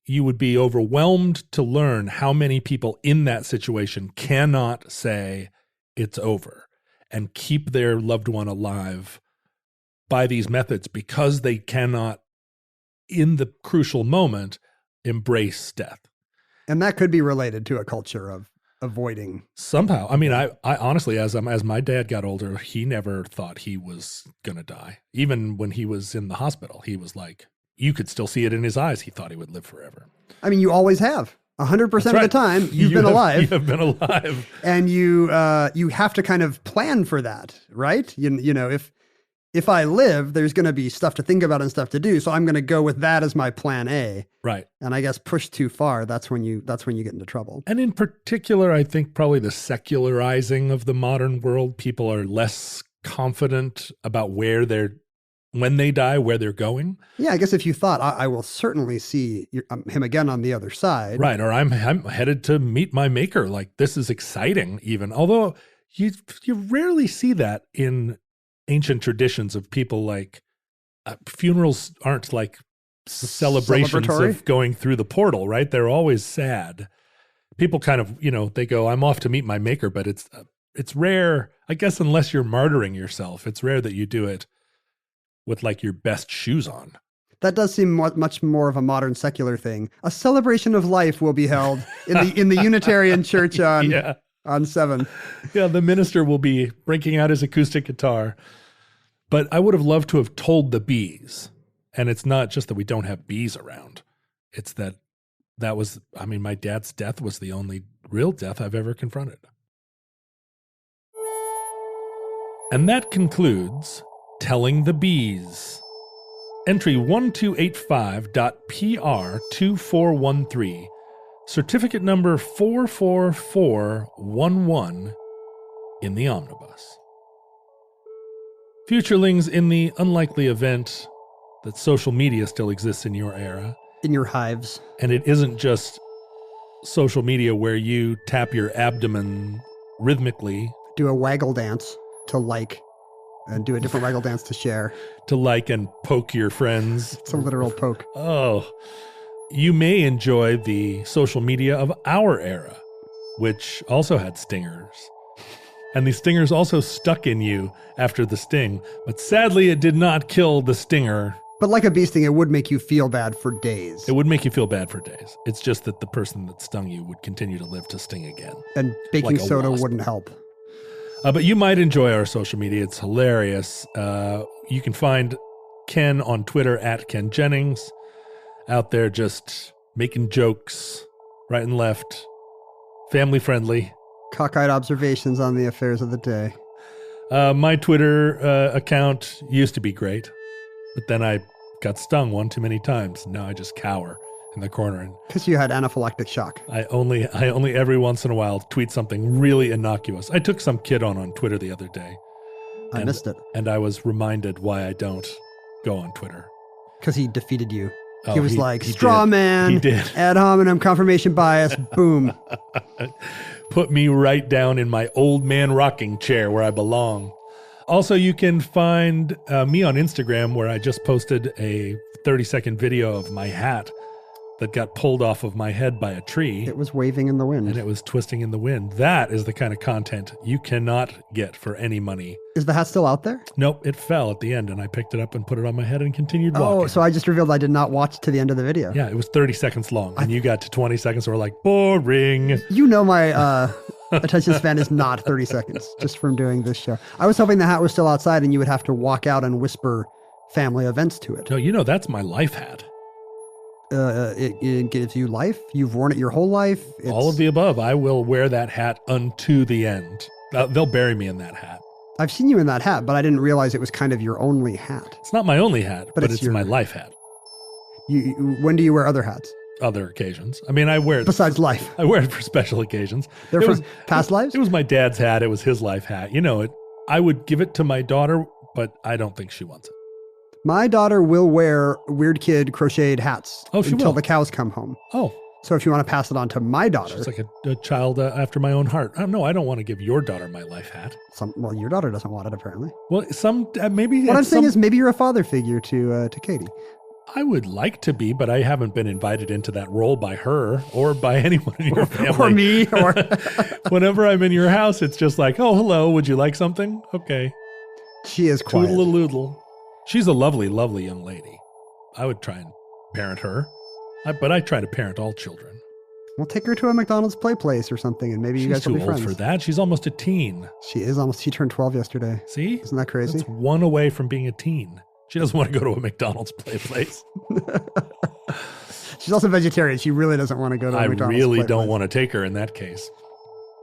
you would be overwhelmed to learn how many people in that situation cannot say it's over and keep their loved one alive by these methods because they cannot, in the crucial moment, embrace death. And that could be related to a culture of avoiding. Somehow. I mean, I honestly, as my dad got older, he never thought he was going to die. Even when he was in the hospital, he was like, you could still see it in his eyes. He thought he would live forever. I mean, you always have. 100% of the time, you've been alive. You have been alive. And you have to kind of plan for that, right? You know, if if I live, there's going to be stuff to think about and stuff to do. So I'm going to go with that as my plan A. Right. And I guess push too far, that's when you get into trouble. And in particular, I think probably the secularizing of the modern world, people are less confident about when they die, where they're going. Yeah, I guess if you thought, I will certainly see him again on the other side. Right. Or I'm headed to meet my maker. Like, this is exciting even. Although you rarely see that in ancient traditions of people, like funerals aren't like celebrations of going through the portal, right? They're always sad. People kind of, they go, I'm off to meet my maker, but it's rare, I guess, unless you're martyring yourself. It's rare that you do it with like your best shoes on. That does seem much more of a modern secular thing. A celebration of life will be held in the Unitarian Church on 7. Yeah, the minister will be breaking out his acoustic guitar. But I would have loved to have told the bees. And it's not just that we don't have bees around. It's that was, my dad's death was the only real death I've ever confronted. And that concludes Telling the Bees. Entry 1285.PR2413. Certificate number 44411 in the omnibus. Futurelings, in the unlikely event that social media still exists in your era. In your hives. And it isn't just social media where you tap your abdomen rhythmically. Do a waggle dance to like, and do a different waggle dance to share. To like and poke your friends. It's a literal poke. Oh. You may enjoy the social media of our era, which also had stingers. And the stingers also stuck in you after the sting. But sadly, it did not kill the stinger. But like a bee sting, it would make you feel bad for days. It would make you feel bad for days. It's just that the person that stung you would continue to live to sting again. And baking soda wouldn't help. But you might enjoy our social media. It's hilarious. You can find Ken on Twitter at Ken Jennings. Out there just making jokes right and left. Family friendly. Cockeyed observations on the affairs of the day. My Twitter account used to be great, but then I got stung one too many times. Now I just cower in the corner. Because you had anaphylactic shock. I only every once in a while tweet something really innocuous. I took some kid on Twitter the other day. I missed it. And I was reminded why I don't go on Twitter. Because he defeated you. Oh, he was straw man, he did. ad hominem, confirmation bias, boom. Put me right down in my old man rocking chair where I belong. Also, you can find me on Instagram, where I just posted a 30-second video of my hat that got pulled off of my head by a tree. It was waving in the wind. And it was twisting in the wind. That is the kind of content you cannot get for any money. Is the hat still out there? Nope, it fell at the end, and I picked it up and put it on my head and continued walking. Oh, so I just revealed I did not watch to the end of the video. Yeah, it was 30 seconds long, and you got to 20 seconds, and we're like, boring. You know my attention span is not 30 seconds, just from doing this show. I was hoping the hat was still outside, and you would have to walk out and whisper family events to it. No, that's my life hat. It gives you life. You've worn it your whole life. All of the above. I will wear that hat unto the end. They'll bury me in that hat. I've seen you in that hat, but I didn't realize it was kind of your only hat. It's not my only hat, but it's my life hat. When do you wear other hats? Other occasions. I mean, I wear it. Besides life. I wear it for special occasions. They're from past lives? It was my dad's hat. It was his life hat. You know it. I would give it to my daughter, but I don't think she wants it. My daughter will wear Weird Kid crocheted hats until the cows come home. Oh. So if you want to pass it on to my daughter. She's like a child after my own heart. I don't want to give your daughter my life hat. Well, your daughter doesn't want it, apparently. Well, maybe. What I'm saying is maybe you're a father figure to Katie. I would like to be, but I haven't been invited into that role by her or by anyone in your family. Or me. Or whenever I'm in your house, it's just like, oh, hello, would you like something? Okay. She is quiet. Toodle-a-loodle. She's a lovely, lovely young lady. I would try and parent her, but I try to parent all children. We'll take her to a McDonald's play place or something, and maybe you guys will be friends. She's too old for that. She's almost a teen. She is almost. She turned 12 yesterday. See? Isn't that crazy? That's one away from being a teen. She doesn't want to go to a McDonald's play place. She's also vegetarian. She really doesn't want to go to a McDonald's I really play don't place. want to take her in that case.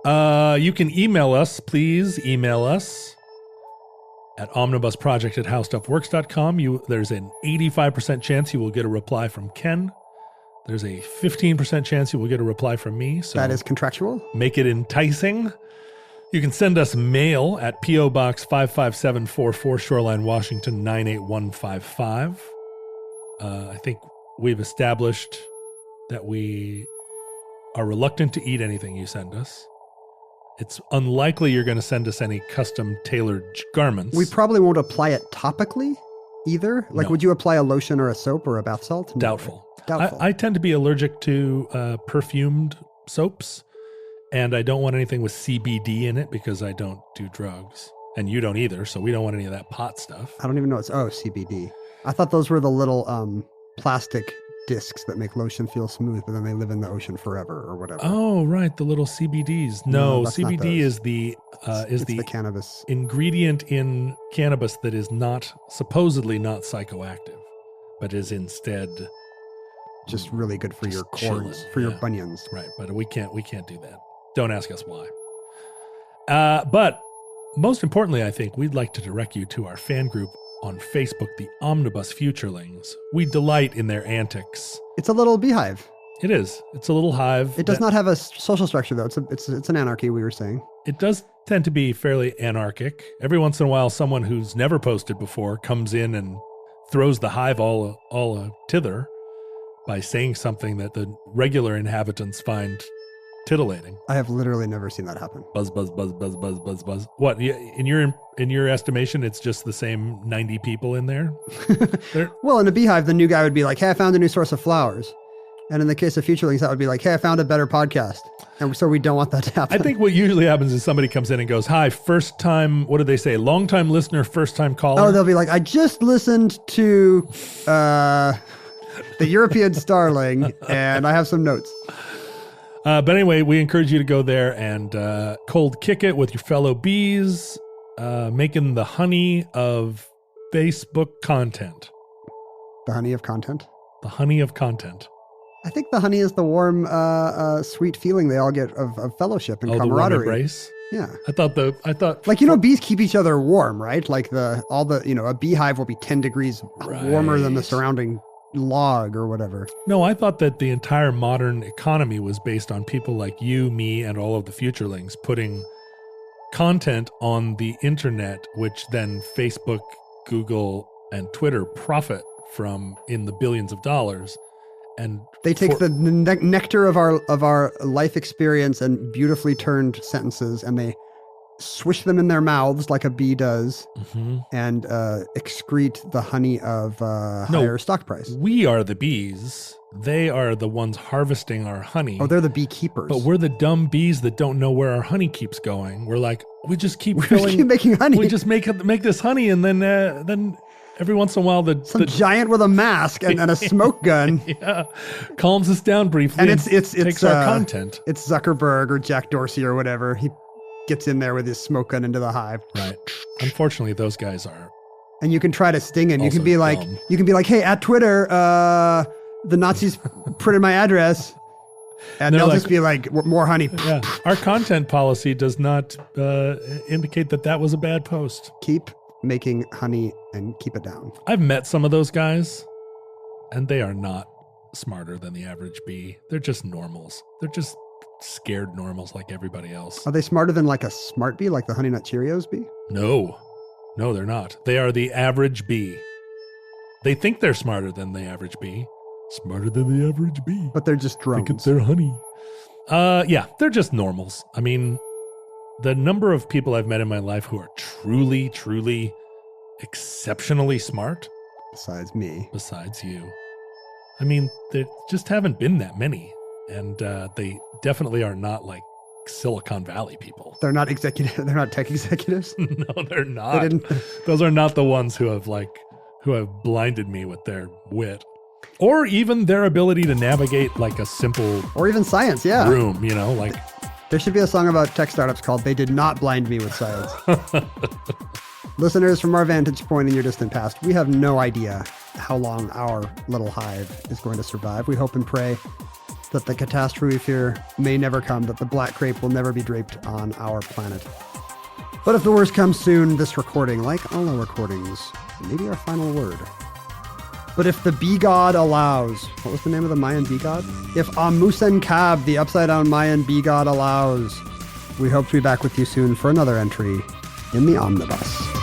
You can email us. Please email us. at omnibusproject@howstuffworks.com. There's an 85% chance you will get a reply from Ken. There's a 15% chance you will get a reply from me. So that is contractual. make it enticing. You can send us mail at P.O. Box 55744, Shoreline, Washington, 98155. I think we've established that we are reluctant to eat anything you send us. It's unlikely you're going to send us any custom tailored garments. We probably won't apply it topically either. Like, No. would you apply a lotion or a soap or a bath salt? No. Doubtful. Doubtful. I tend to be allergic to perfumed soaps, and I don't want anything with CBD in it because I don't do drugs. And you don't either, so we don't want any of that pot stuff. I don't even know it's CBD. I thought those were the little plastic discs that make lotion feel smooth, but then they live in the ocean forever or whatever. Oh, right, the little CBDs. No, that's not CBD those. is the It's the cannabis. ingredient in cannabis that is supposedly not psychoactive, but is instead Just really good for Just your corns, chilling, for your yeah. bunions. right. But we can't do that. Don't ask us why. But most importantly, I think we'd like to direct you to our fan group on Facebook, the Omnibus Futurelings. We delight in their antics. It's a little beehive. It is. It's a little hive. It does not have a social structure though. It's an anarchy, we were saying. It does tend to be fairly anarchic. Every once in a while, someone who's never posted before comes in and throws the hive all tither by saying something that the regular inhabitants find titillating. I have literally never seen that happen. Buzz, buzz, buzz, buzz, buzz, buzz, buzz. What, in your estimation, it's just the same 90 people in there? Well, in a beehive, the new guy would be like, hey, I found a new source of flowers. And in the case of Futurelings, that would be like, hey, I found a better podcast. And so we don't want that to happen. I think what usually happens is somebody comes in and goes, hi, first time, what do they say? Long time listener, first time caller? Oh, they'll be like, I just listened to the European Starling, and I have some notes. But anyway, we encourage you to go there and cold kick it with your fellow bees, making the honey of Facebook content. The honey of content? The honey of content. I think the honey is the warm, sweet feeling they all get of fellowship and The warm camaraderie. embrace. Yeah. I thought Like, bees keep each other warm, right? Like a beehive will be 10 degrees warmer than the Right. surrounding log or whatever. No, I thought that the entire modern economy was based on people like you, me, and all of the Futurelings putting content on the internet, which then Facebook, Google, and Twitter profit from in the billions of dollars. And They take the nectar of our life experience and beautifully turned sentences, and they swish them in their mouths like a bee does, and excrete the honey of higher stock price. We are the bees. They are the ones harvesting our honey. Oh, they're the beekeepers. But we're the dumb bees that don't know where our honey keeps going. We're like, we just keep We just keep making honey. We just make this honey, and then every once in a while Some giant with a mask and a smoke gun. calms us down briefly. And it's takes our content. It's Zuckerberg or Jack Dorsey or whatever. He gets in there with his smoke gun into the hive. Right. Unfortunately, those guys are. And you can try to sting him. You Also can be like, dumb. hey, at Twitter, the Nazis printed my address. And They're they'll like- just be like, more honey. Yeah. Our content policy does not indicate that was a bad post. Keep making honey and keep it down. I've met some of those guys, and they are not smarter than the average bee. They're just normals. They're just scared normals like everybody else. Are they smarter than like a smart bee, like the Honey Nut Cheerios bee? No, they're not. They are the average bee. They think they're smarter than the average bee. Smarter than the average bee. But they're just drones. Think it's their honey. Yeah, they're just normals. I mean, the number of people I've met in my life who are truly, truly exceptionally smart, Besides me. besides you, I mean, there just haven't been that many. And they definitely are not like Silicon Valley people. They're not they're not tech executives. No, they're not. They didn't. Those are not the ones who have blinded me with their wit. Or even their ability to navigate like a simple Or even science, yeah. room, like There should be a song about tech startups called They Did Not Blind Me with Science. Listeners, from our vantage point in your distant past, we have no idea how long our little hive is going to survive. We hope and pray that the catastrophe we fear may never come, that the black crepe will never be draped on our planet. But if the worst comes soon, this recording, like all our recordings, may be our final word. But if the bee god allows, what was the name of the Mayan bee god? If Amusen Kab, the upside down Mayan bee god, allows, we hope to be back with you soon for another entry in the Omnibus.